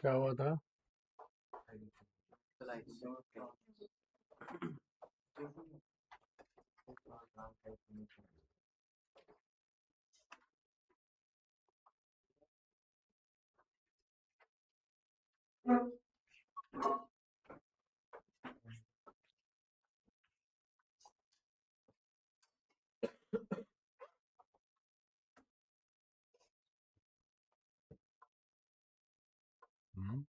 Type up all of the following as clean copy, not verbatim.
क्या हुआ था? हम्म,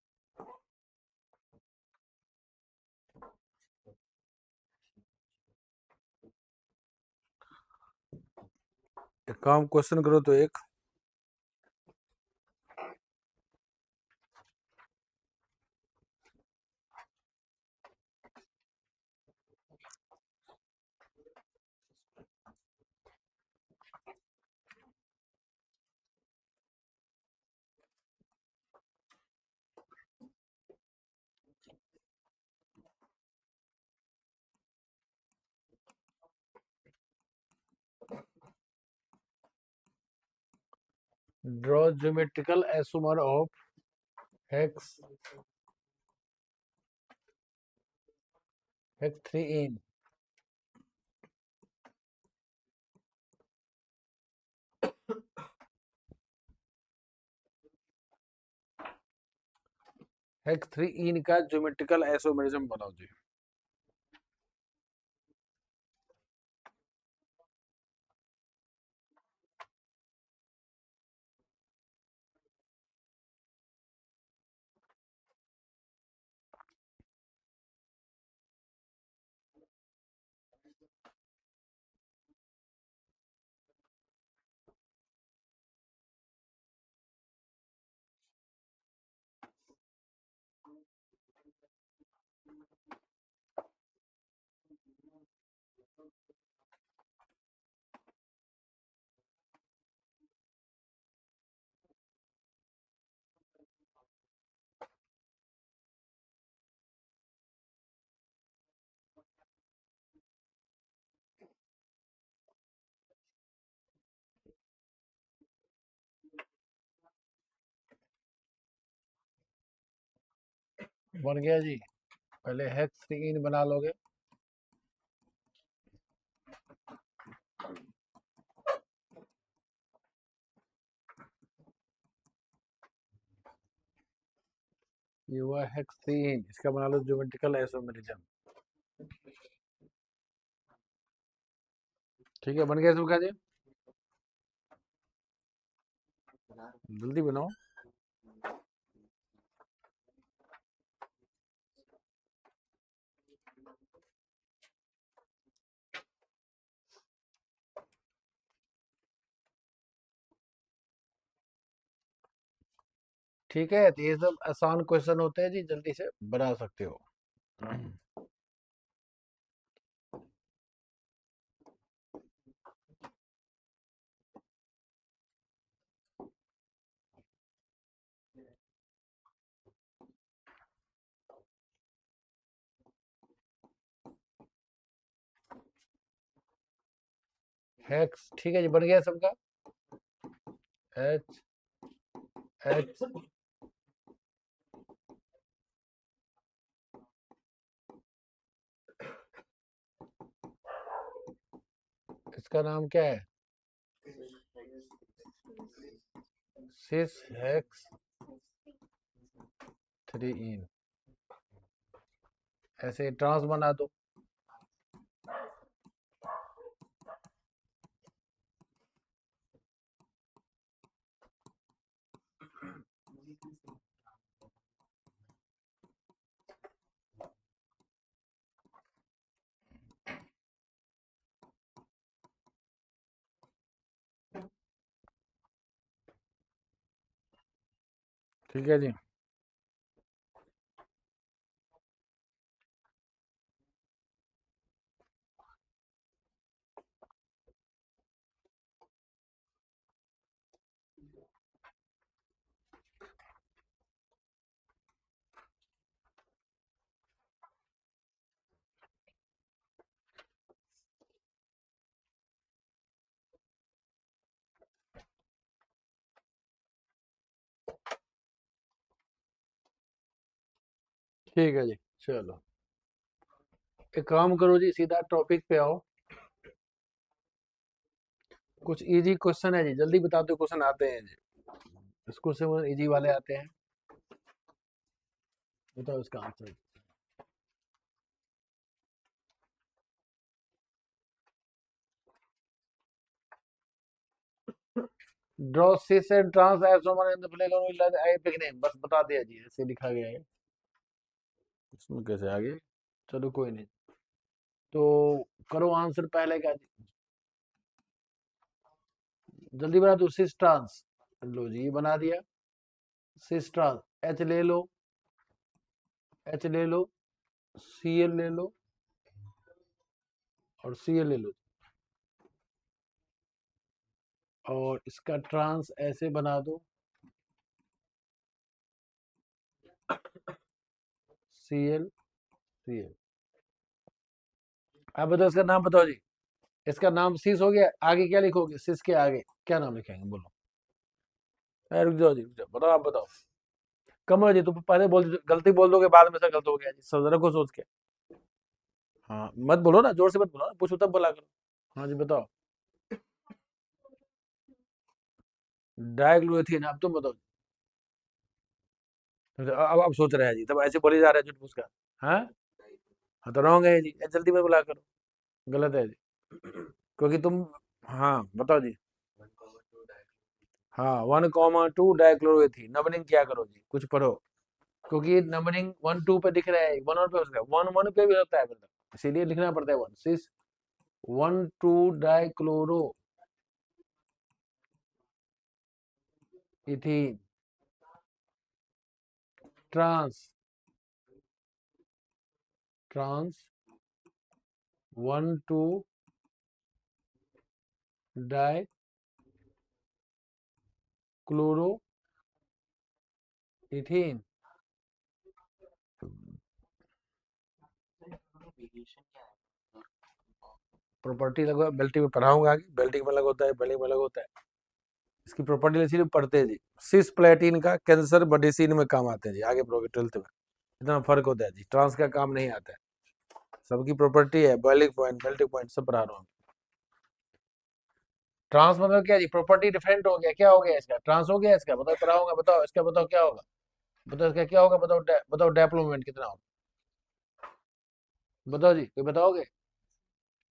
एक काम क्वेश्चन करो तो एक draw geometrical isomer of hex hex 3 in hex 3 इन का ज्योमेट्रिकल आइसोमेरिज्म बनाओ जी। बन गया जी। पहले हेक्स 3 इन बना लोगे। ये हुआ हेक्स 3 इन, इसका बना लो ज्योमेट्रिकल आइसोमेरिज्म। ठीक है, बन गया इसका जी। जल्दी बनाओ। ठीक है, तो ये सब आसान क्वेश्चन होते हैं जी, जल्दी से बना सकते हो। हेक्स ठीक है जी, बन गया सबका। एच एच इसका नाम क्या है? सिस हेक्स 3 इन। ऐसे ट्रांस बना दो। ठीक है जी। ठीक है जी। चलो एक काम करो जी, सीधा टॉपिक पे आओ। कुछ इजी क्वेश्चन है जी, जल्दी बता दो, क्वेश्चन आते हैं जी, स्कूल से वो इजी वाले आते हैं। बताओ इसका answer. Draw cis and trans isomer in the plane with IUPAC name, बस बता दिया जी, ऐसे लिखा गया है। इसमें कैसे आगे? चलो कोई नहीं। तो करो आंसर पहले का जी, जल्दी बना दो। सिस ट्रांस, लो जी ये बना दिया। सिस ट्रांस, एच ले लो, एच ले लो, सी एल ले लो और सी एल ले लो, और इसका ट्रांस ऐसे बना दो, सी एल, सी एल। अब बताओ इसका नाम बताओ जी। इसका नाम सिस हो गया, आगे क्या लिखोगे? सिस के आगे क्या नाम लिखेंगे बोलो? रुक जाओ जी, रुक जाओ, बताओ आप बताओ। कमर जी तुम पहले बोल, गलती बोल दोगे बाद में, से गलत हो गया जी, सब जरा को सोच के। हाँ मत बोलो ना, जोर से मत बोलो ना, पूछो तब बोला करो। हाँ जी बताओ। डाइक्लोरोथीन, अब तुम बताओ। अब सोच रहे हैं जी, तब ऐसे बोले जा रहे हैं झूठ मूठ का। हाँ हाँ तो रॉन्ग है जी, जल्दी में बोला करो। गलत है जी, क्योंकि तुम, हाँ बताओ जी। हाँ 1,2 डाइक्लोरोथीन, नंबरिंग क्या करो जी, कुछ पढ़ो। क्योंकि नंबरिंग 1 2 पे दिख रहा है, 1 और पे हो सकता है, 1 1 पे भी होता है, मतलब इसीलिए लिखना पड़ता है 1 cis 1 2 dichloro ethene trans, trans 1 2 dichloro ethene. Property लगा, बेल्टिंग में पढ़ाऊंगा आगे, बेल्टिंग में अलग होता है, बेल्टिंग में अलग होता है। इसकी प्रॉपर्टी इसीलिए पढ़ते हैं जी। सिस प्लेटिन का कैंसर मेडिसिन में काम आते हैं जी, आगे पढ़ोगे 12th में, इतना फर्क होता है जी, ट्रांस का काम नहीं आता है। सबकी प्रॉपर्टी है, बॉइलिंग पॉइंट, मेल्टिंग पॉइंट सब पढ़ा रहा हूँ। ट्रांस मतलब क्या जी? प्रॉपर्टी डिफरेंट हो गया, क्या हो गया इसका? ट्रांस हो गया इसका, बताओ पढ़ाऊंगा, बताओ इसका, बताओ क्या होगा, बताओ इसका क्या होगा, बताओ बताओ डेवलपमेंट कितना होगा, बताओ जी, कोई बताओगे?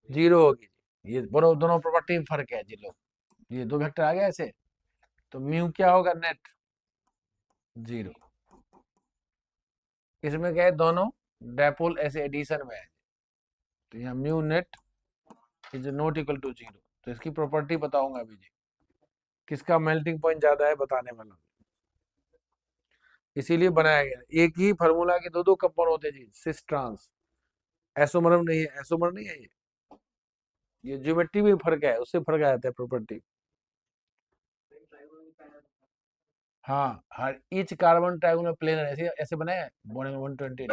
जीरो होगी जी, ये दोनों दोनों प्रॉपर्टी में फर्क है जी लोग। ये दो वेक्टर आ गया ऐसे, तो म्यू क्या होगा? Net zero. इसमें क्या है, दोनों डायपोल ऐसे एडिशन में है, तो यहाँ mu net is not equal to zero. तो इसकी प्रॉपर्टी बताऊंगा अभी जी, किसका मेल्टिंग पॉइंट ज्यादा है बताने वाला, इसीलिए बनाया गया। एक ही फार्मूला के दो दो कंपाउंड होते हैं जी, सिस ट्रांस। एसोमरम नहीं है, एसोमर नहीं है ये ज्योमेट्री में फर्क है, उससे फर्क आ जाता है प्रॉपर्टी। हाँ हर ईच कार्बन ट्रायंगुलर प्लेन ऐसे ऐसे बनाया है, 120।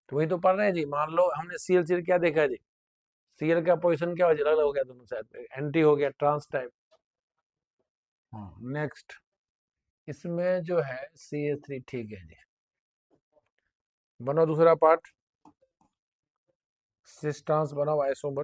तो वही तो पढ़ रहे हैं जी। मान लो हमने सीएल सीएल क्या देखा है जी, सीएल का पोजीशन क्या अलग हो गया दोनों साइड, एंटी हो गया, ट्रांस टाइप। हाँ नेक्स्ट, इसमें जो है CH3, ठीक है जी, बनो दूसरा पार्ट, सिस ट्रांस बनाओ आइसोमर।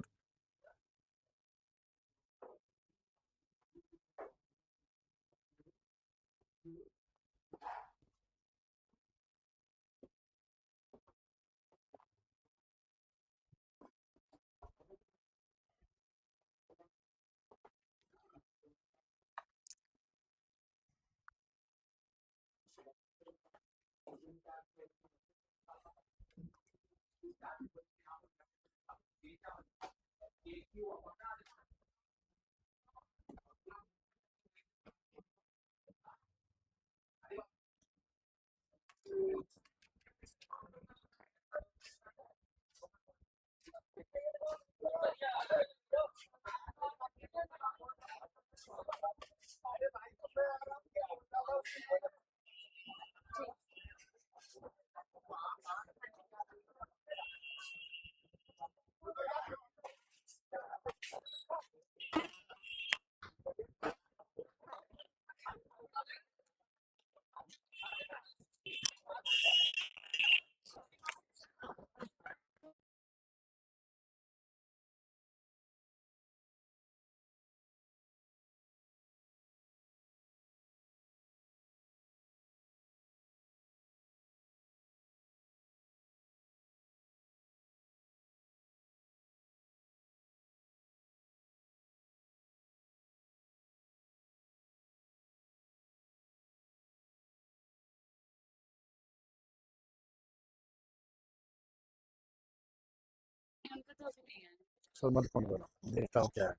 सर मत फोन करो, देखता हूँ क्या है।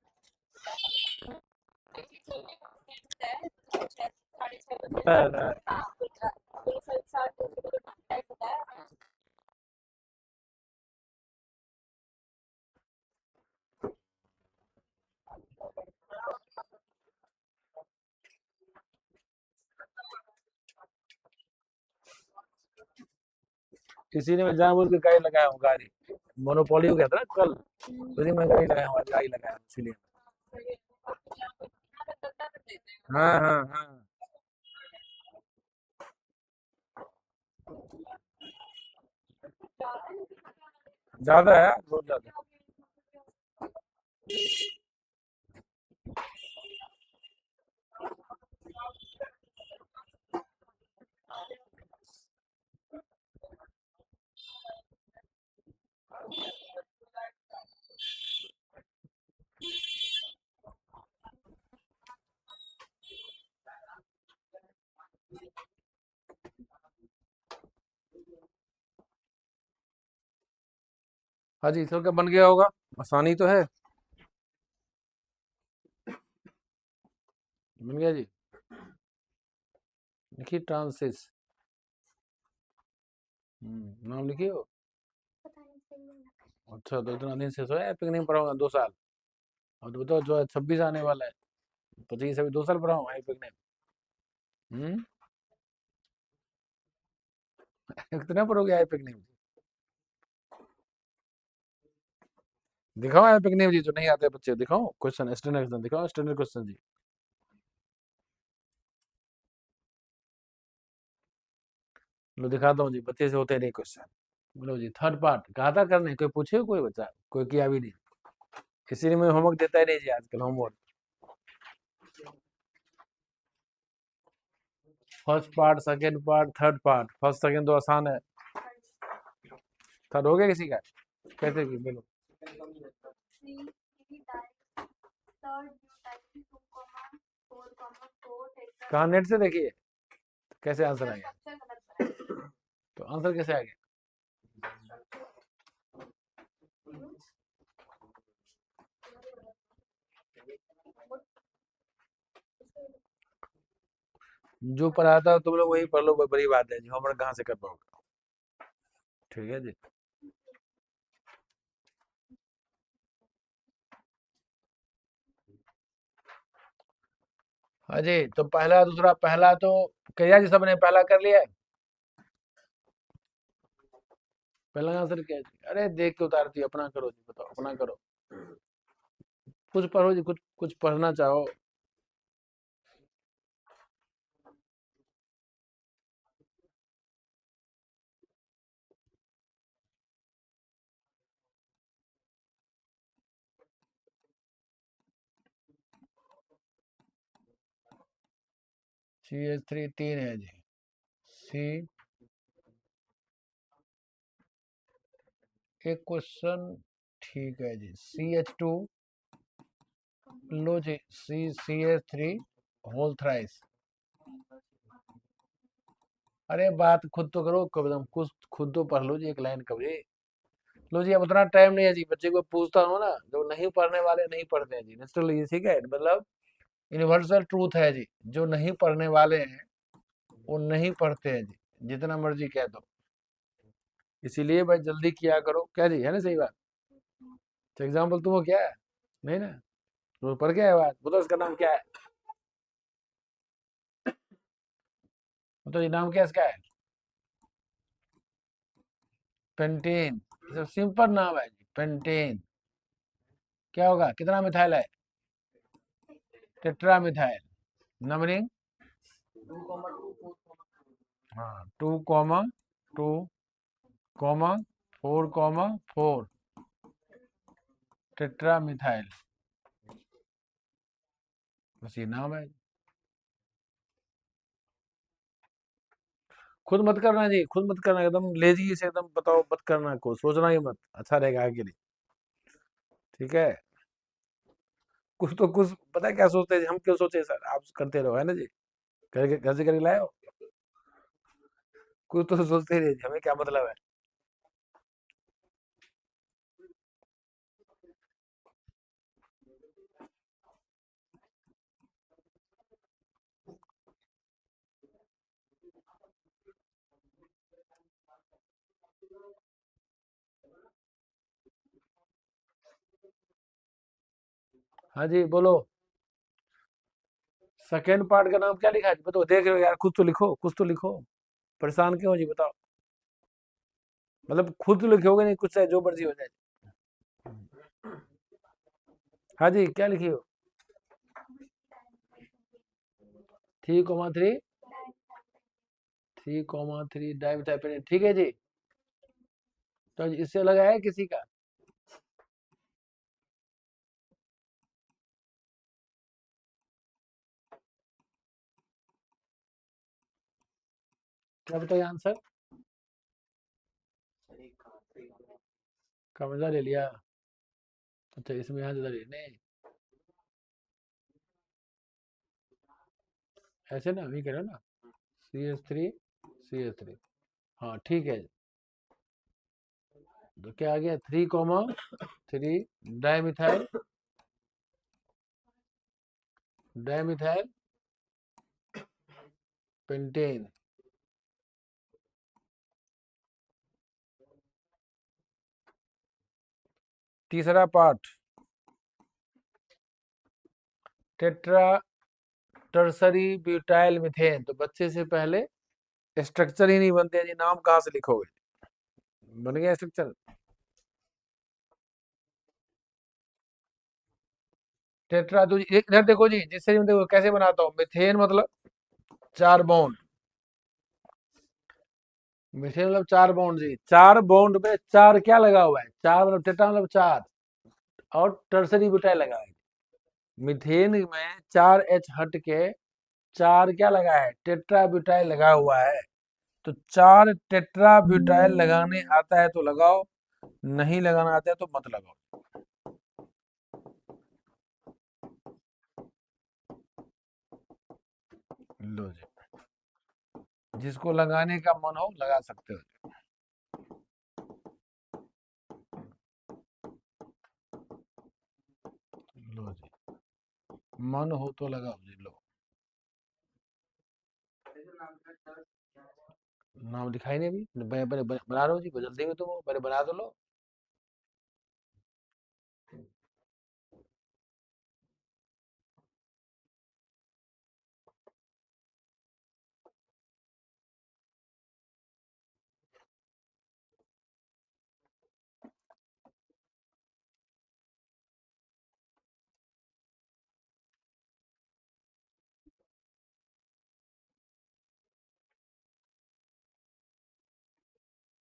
बताया था। किसी ने जानबूझ के गाड़ी लगाया हूँ, गाड़ी मोनोपोली हो गया था ना कल, उसी में गाड़ी लगाया हूँ, गाड़ी लगाया हूँ, इसीलिए। हाँ हाँ हाँ। ज्यादा है, बहुत ज्यादा। हाँ जी, सर का बन गया होगा, आसानी तो है। बन गया जी। लिखिए ट्रांसिस। नाम लिखिए हो। अच्छा, तो इतना दिन से सोया एपिक नहीं पढ़ाऊंगा 2 साल, और तो बताओ जो है 26 आने वाला है, 25 अभी 2 साल पढ़ाऊंगा एपिक नहीं। हम्म। कितना पढ़ोगे एपिक नहीं? दिखाओ एपिक नहीं जी, जो नहीं आते बच्चे दिखाओ, क्वेश्चन स्टैंडर्ड क्वेश्चन दिखाओ, स्टैंडर्ड क्वेश्चन जी। लो दिखाता हूँ जी, बच्चे से होते नहीं क्वेश्चन। बोलो जी, थर्ड पार्ट कहा था करने, कोई पूछे, कोई बच्चा कोई किया भी नहीं। इसीलिए मैं होमवर्क देता ही नहीं जी आजकल, homework. First part, second part, third part, first second तो आसान है। थर्ड हो गया किसी का? कैसे की बोलो। कहाँ, नेट से देखिए कैसे आंसर आ गया? तो आंसर कैसे आ गया? जो पढ़ा था तुम लोग वही पढ़ लो, कोई बड़ी बात है जी, होमवर्क कहाँ से कर पाओगे? ठीक है जी। हाँ जी, तो पहला दूसरा, पहला तो किया जी, सबने पहला कर लिया है। पहला आंसर क्या है जी? अरे देख के उतारती है, अपना करो जी, बताओ अपना करो। कुछ पढ़ो जी, कुछ कुछ पढ़ना चाहो। CH3 3 है जी। सी, एक क्वेश्चन, ठीक है जी। CH2, लो जी, CH3 होल थ्राइस। अरे बात खुद तो करो, कब एकदम कुछ खुद तो पढ़ लो जी, एक लाइन कभी। लो जी, अब उतना टाइम नहीं है जी, बच्चे को पूछता हूँ ना, जो नहीं पढ़ने वाले नहीं पढ़ते हैं जी, नेचुरली, ठीक है, मतलब यूनिवर्सल ट्रूथ है जी, जो नहीं पढ़ने वाले हैं वो नहीं पढ़ते हैं जी, जितना मर्जी कह दो। इसीलिए भाई जल्दी किया करो, क्या जी, है ना सही बात? तो एग्जाम्पल तुम क्या है? नहीं ना, तो पढ़ के आए बात, बताओ इसका नाम क्या है? बताओ ये नाम क्या इसका है? पेंटेन। सब सिंपल नाम है जी, पेंटेन। क्या होगा, कितना मिथाइल है? Tetra methyl. नंबरिंग, हाँ, 2,2,4,4, टेट्रा मिथाइल। बस ये नाम है। खुद मत करना जी, खुद मत करना, एकदम लेजी से एकदम बताओ, मत करना, को सोचना ही मत, अच्छा रहेगा आगे के लिए। ठीक है। कुछ तो कुछ पता है क्या सोचते हैं, हम क्यों सोचे सर, आप करते रहो, है ना जी, करके घर से करके लाए हो। कुछ तो सोचते रहिए जी, हमें क्या मतलब है। हाँ जी बोलो। सेकेंड पार्ट का नाम क्या लिखा है जी? बताओ, देख रहे हो यार, कुछ तो लिखो, कुछ तो लिखो। परेशान क्यों हो जी, बताओ। मतलब खुद तो लिखोगे नहीं, कुछ चाहे जो मर्जी हो जाए। हाँ जी, क्या लिखी हो? 3,3, 3,3 डाइमिथाइल, ठीक है जी। तो इससे अलग है किसी का? क्या बताइए आंसर? कमजा ले लिया। अच्छा, इसमें यहाँ ज्यादा लेने। ऐसे ना, अभी कह रहे हो ना। CH3, CH3। हाँ ठीक है। तो क्या आ गया? 3,3 डाइमिथाइल, डाइमिथाइल पेंटेन। तीसरा part, tetra tertiary butyl methane. तो बच्चे से पहले स्ट्रक्चर ही नहीं बनते जी, नाम कहाँ से लिखोगे? बन गया स्ट्रक्चर। टेट्रा, तो इधर देखो जी, जिससे मैं देखो कैसे बनाता हूँ। मिथेन मतलब 4 बॉन्ड। मिथेन मतलब 4 बॉन्ड जी। 4 बॉन्ड पे 4 क्या लगा हुआ है? 4 मतलब टेट्रा मतलब 4। और टर्सरी ब्यूटाइल लगा है। मिथेन में 4 H हट के 4 क्या लगा है? टेट्रा ब्यूटाइल लगा हुआ है। तो 4 टेट्रा ब्यूटाइल लगाने आता है तो लगाओ, नहीं लगाना आता है तो मत लगाओ। लो जी, जिसको लगाने का मन हो लगा सकते हो। लो जी, मन हो तो लगाओ जी, लो। नाम दिखाई नहीं अभी, बना रहे हो जी, जल्दी में तुम हो, पहले बना दो लो।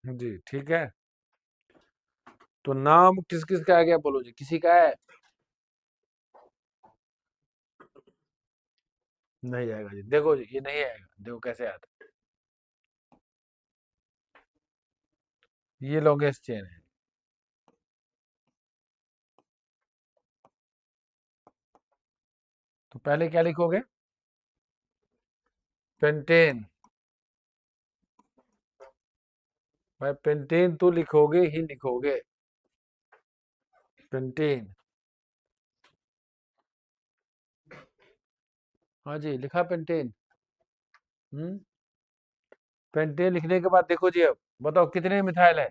जी ठीक है। तो नाम किस किस का आ गया बोलो जी, किसी का है? नहीं आएगा जी, देखो जी, ये नहीं आएगा, देखो कैसे आता है। ये लॉन्गेस्ट चेन है। तो पहले क्या लिखोगे? पेंटेन। भाई पेंटेन तो लिखोगे ही लिखोगे। पेंटेन। हाँ जी, लिखा पेंटेन। हम्म। पेंटेन लिखने के बाद देखो जी, अब बताओ कितने मिथाइल है?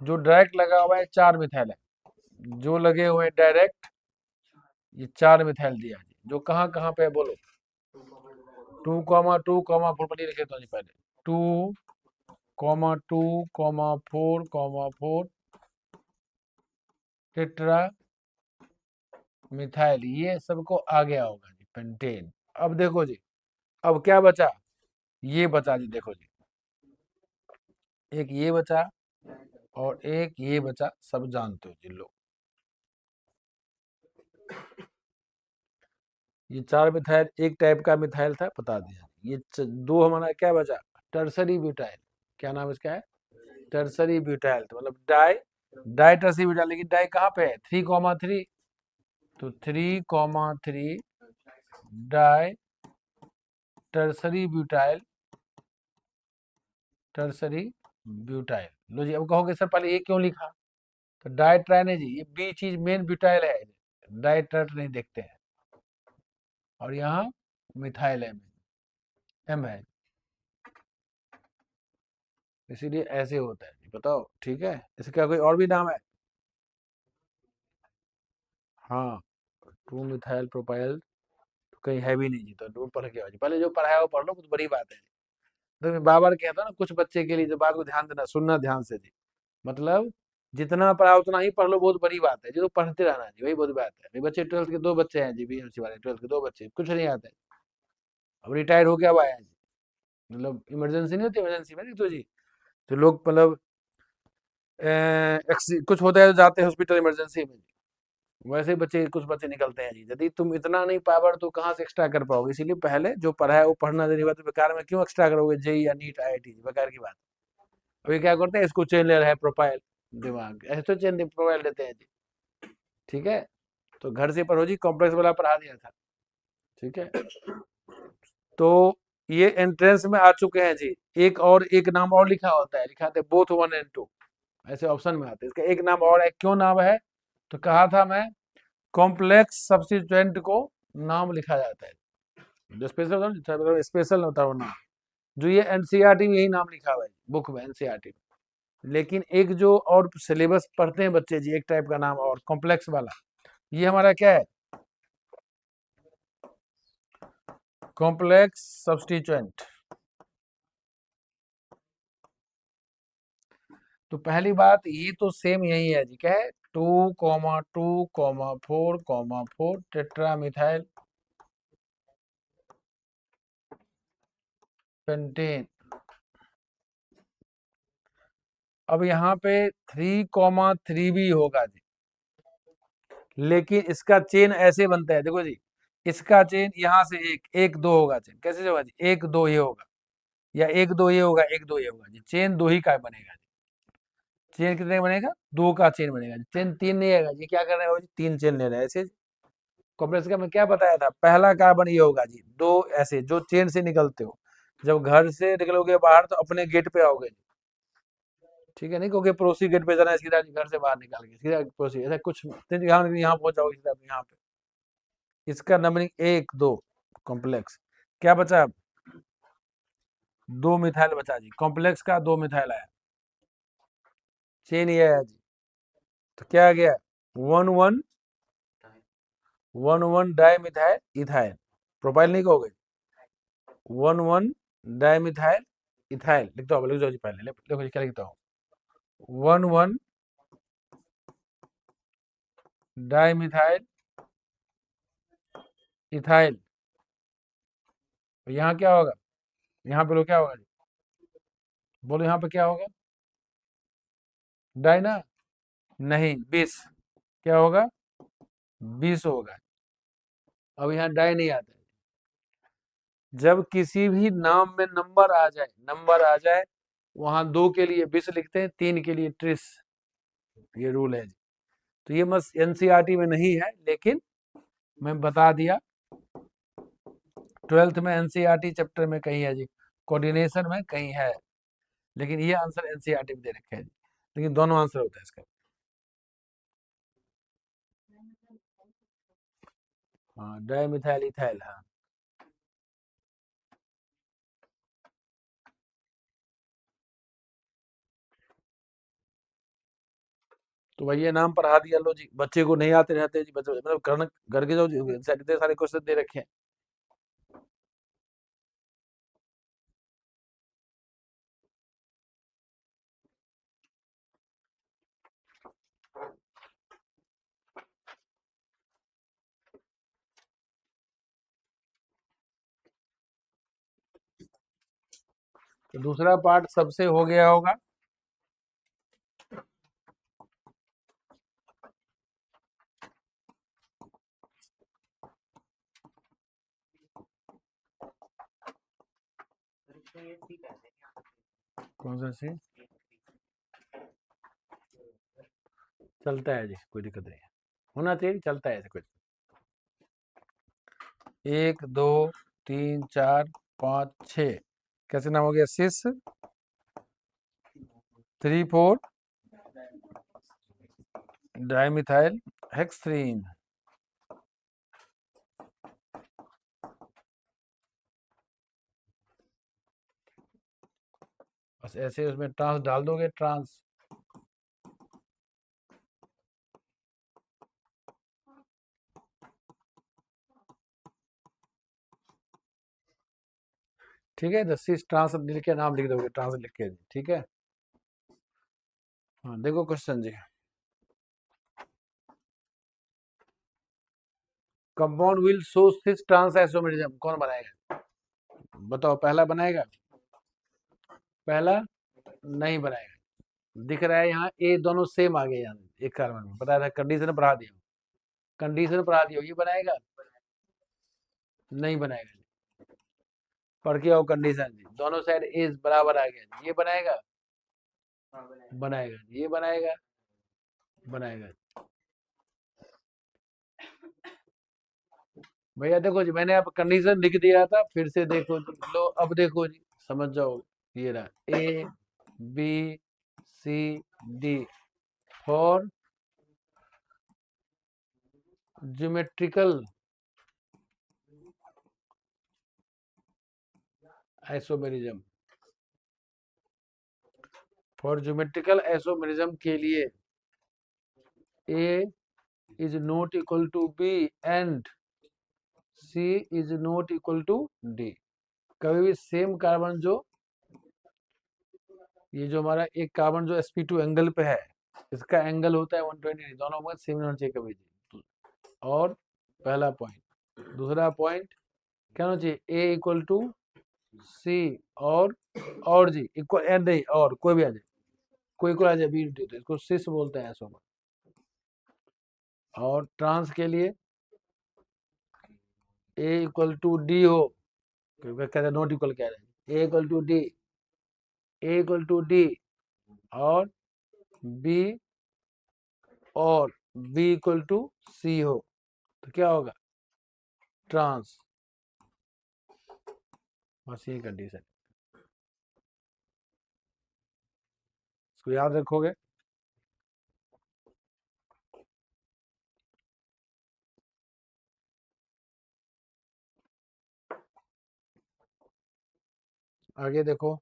जो डायरेक्ट लगा हुआ है 4 मिथाइल है। जो लगे हुए हैं डायरेक्ट, ये 4 मिथाइल दिया जी। जो कहाँ कहाँ पे है बोलो? 2,2,4 पर लिखे तो जी पहले। 2,2,4,4 टेट्रा मिथाइल, ये सबको आ गया होगा जी पेंटेन। अब देखो जी, अब क्या बचा? ये बचा जी, देखो जी। एक ये बचा और एक ये बचा, सब जानते हो जी, लो। ये 4 मिथाइल एक टाइप का मिथाइल था, बता दिया। ये दो हमारा क्या बचा? Tertiary butyl. क्या नाम इसका है? Tertiary butyl. तो मतलब डाई, डाई टर्सरी ब्यूटाइल। लेकिन डाई कहाँ पे है? 3,3। तो 3,3 di tertiary butyl, tertiary butyl. लो जी, अब कहोगे सर पहले ये क्यों लिखा? तो डाई ट्राई नहीं जी, ये बी चीज मेन ब्यूटाइल है। डाई ट्रट नहीं देखते हैं। और यहाँ मिथाइल है, एम है। इसीलिए ऐसे होता है, बताओ ठीक है। इसका कोई और भी नाम है? हाँ। 2 मिथाइल प्रोपाइल तो कहीं है भी नहीं जी, तो वो पढ़ के आओ जी, पहले जो पढ़ा है वो पढ़ लो, कुछ बड़ी बात है जी। तो मैं बार बार कहता हूँ ना, कुछ बच्चे के लिए जो बात को ध्यान देना, सुनना ध्यान से जी। मतलब जितना पढ़ा उतना ही पढ़ लो, बहुत बड़ी बात है जी, तो पढ़ते रहना जी, वही बहुत बात है। मेरे बच्चे 12th के 2 बच्चे हैं जी, बीएमसी वाले 12th के 2 बच्चे, कुछ नहीं आता है। अब रिटायर होके अब आए हैं जी। मतलब इमरजेंसी नहीं होती, इमरजेंसी में नहीं तो जी, तो लोग मतलब कुछ होता है तो जाते हैं हॉस्पिटल इमरजेंसी में जी। वैसे ही बच्चे, कुछ बच्चे निकलते हैं जी। यदि तुम इतना नहीं पावर तो कहाँ से एक्स्ट्रा कर पाओगे? इसीलिए पहले जो पढ़ा है वो पढ़ना देने के बाद, तो बेकार में क्यों एक्स्ट्रा करोगे? जेई या नीट आईआईटी, बेकार की बात। अभी क्या करते हैं, इसको चेन ले रहा है प्रोफाइल, दिमाग ऐसे तो चेन प्रोफाइल देते हैं जी। ठीक है, तो घर से पढ़ो जी, कॉम्प्लेक्स वाला पढ़ा दिया था। ठीक है, तो ये एंट्रेंस में आ चुके हैं जी। एक और एक नाम और लिखा होता है, लिखा होता है बोथ 1 एंड 2, ऐसे ऑप्शन में आते हैं। इसका एक नाम और है, क्यों नाम है? तो कहा था मैं, कॉम्प्लेक्स सब्स्टिट्यूएंट को नाम लिखा जाता है, जो स्पेशल स्पेशल होता है वो नाम, जो ये एनसीईआरटी में यही नाम लिखा हुआ है, बुक में, एनसीईआरटी में। लेकिन एक जो और सिलेबस पढ़ते हैं बच्चे जी, एक टाइप का नाम और कॉम्प्लेक्स वाला, ये हमारा क्या है? Complex substituent. तो पहली बात, ये तो सेम यही है जी, क्या है? 2,2,4,4 टेट्रा मिथाइल पेंटेन। अब यहाँ पे 3,3 भी होगा जी, लेकिन इसका चेन ऐसे बनता है, देखो जी, इसका चेन यहाँ से एक एक दो होगा, चेन कैसे होगा जी? एक दो ये होगा, या एक दो ये होगा, एक दो ये होगा जी, चेन दो ही का बनेगा जी। चेन कितने का बनेगा? दो का चेन बनेगा जी, चेन तीन नहीं आएगा जी। क्या कर रहे हो जी? तीन चेन ले रहे हैं ऐसे। कॉम्प्लेक्स का मैं क्या बताया था? पहला कार्बन ये होगा जी, दो ऐसे जो चेन से निकलते हो। जब घर से निकलोगे बाहर तो अपने गेट पे आओगे जी। ठीक है, नहीं क्योंकि पड़ोसी गेट पे जाना है, सीधा घर से बाहर निकाल के सीधा पड़ोसी, ऐसा कुछ यहाँ यहाँ पहुंच जाओगे सीधा यहाँ पे। इसका नंबरिंग एक दो, कॉम्प्लेक्स क्या बचा? दो मिथाइल बचा जी, कॉम्प्लेक्स का दो मिथाइल आया, चेन ये आया जी। तो क्या आ गया? 1,1 डाई मिथाइल इथाइल, प्रोपाइल नहीं कहोगे, 1,1 डाई मिथाइल इथाइल लिखता हूँ, लिख दो जी पहले, देखो जी क्या लिखता हूँ, 1,1 डाई मिथाइल इथाइल। तो यहाँ क्या होगा? यहाँ पे लो क्या होगा जी? बोलो यहाँ पे क्या होगा? डाई ना? नहीं, 20। क्या होगा? 20 होगा। अब यहाँ डाई नहीं आता है। जब किसी भी नाम में नंबर आ जाए, नंबर आ जाए, वहां 2 के लिए 20 लिखते हैं, 3 के लिए 30, ये रूल है जी। तो ये बस एनसीईआरटी में नहीं है, लेकिन मैं बता दिया, 12th में एनसीईआरटी चैप्टर में कहीं है जी, कोऑर्डिनेशन में कहीं है, लेकिन ये आंसर एनसीईआरटी में दे रखे है जी। लेकिन दोनों आंसर होता है इसका। हाँ, डाइमिथाइल इथाइल, हाँ। तो भाई ये नाम पढ़ा दिया, लो जी, बच्चे को नहीं आते रहते जी, बच्चे मतलब घर के जो इतने सारे क्वेश्चन दे रखे हैं। तो दूसरा पार्ट सबसे हो गया होगा। कौन सा सी? चलता है जी, कोई दिक्कत नहीं है, होना चाहिए, चलता है ऐसे कुछ। 1 2 3 4 5 6, कैसे नाम हो गया? सिस 3 4 डाइमिथाइल हेक्सथ्रीन। बस ऐसे उसमें ट्रांस डाल दोगे, ट्रांस। ठीक है, द सिस ट्रांस लिख के नाम लिख दोगे, ट्रांस लिख के, ठीक है। हाँ देखो question ji, compound will show cis trans isomerism, कौन बनाएगा बताओ, पहला बनाएगा, पहला नहीं बनाएगा। दिख रहा है यहाँ ए दोनों सेम आ गए, यहाँ एक कार्बन में बताया था, कंडीशन पढ़ा दिया, कंडीशन पढ़ा दिया, ये बनाएगा नहीं बनाएगा। पढ़ के आओ कंडीशन जी, दोनों साइड ए बराबर आ गया, ये बनाएगा बनाएगा, ये बनाएगा बनाएगा। भैया देखो जी, मैंने आप कंडीशन लिख दिया था, फिर से देखो जी, लो अब देखो जी, समझ जाओ, ये रहा A B C D for geometrical isomerism, for geometrical isomerism के लिए A is not equal to B and C is not equal to D. कभी भी सेम कार्बन जो, ये जो हमारा एक कार्बन जो sp2 एंगल पे है, इसका एंगल होता है 120, दोनों में सेम होना चाहिए कभी भी। और पहला पॉइंट, दूसरा पॉइंट क्या होना चाहिए, ए इक्वल टू सी और जी इक्वल एंड नहीं, और कोई भी आ जाए, कोई इक्वल आ जाए बी, तो इसको सिस बोलते हैं ऐसा। और ट्रांस के लिए ए इक्वल टू डी हो, कहते हैं नॉट इक्वल कह रहे हैं, A equal to D, A equal to D और बी और बी इक्वल टू सी हो, तो क्या होगा ट्रांस, बस ये कंडीशन, इसको याद रखोगे। आगे देखो,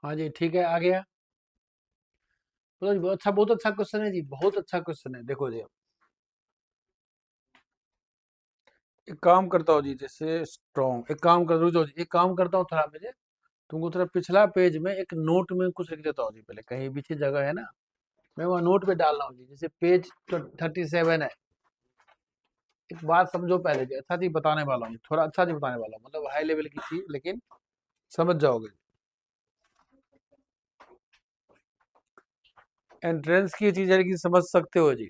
हाँ जी ठीक है, आ गया। बोलो जी, बहुत अच्छा क्वेश्चन है जी, बहुत अच्छा क्वेश्चन है। देखो जी, एक काम करता हूँ जी, जैसे स्ट्रॉन्ग, एक काम कर, रुक जाओ जी, एक काम करता हूँ थोड़ा, मुझे तुमको थोड़ा पिछला पेज में एक नोट में कुछ लिख देता हूँ जी, पहले कहीं पीछे जगह है ना, मैं वहाँ नोट पे डाल रहा हूँ जी, जैसे पेज 37 है। एक बात समझो पहले जी, अच्छा जी बताने वाला हूँ, थोड़ा अच्छा जी बताने वाला हूँ, मतलब हाई लेवल की चीज, लेकिन समझ जाओगे। एंट्रेंस की चीज है कि समझ सकते हो जी,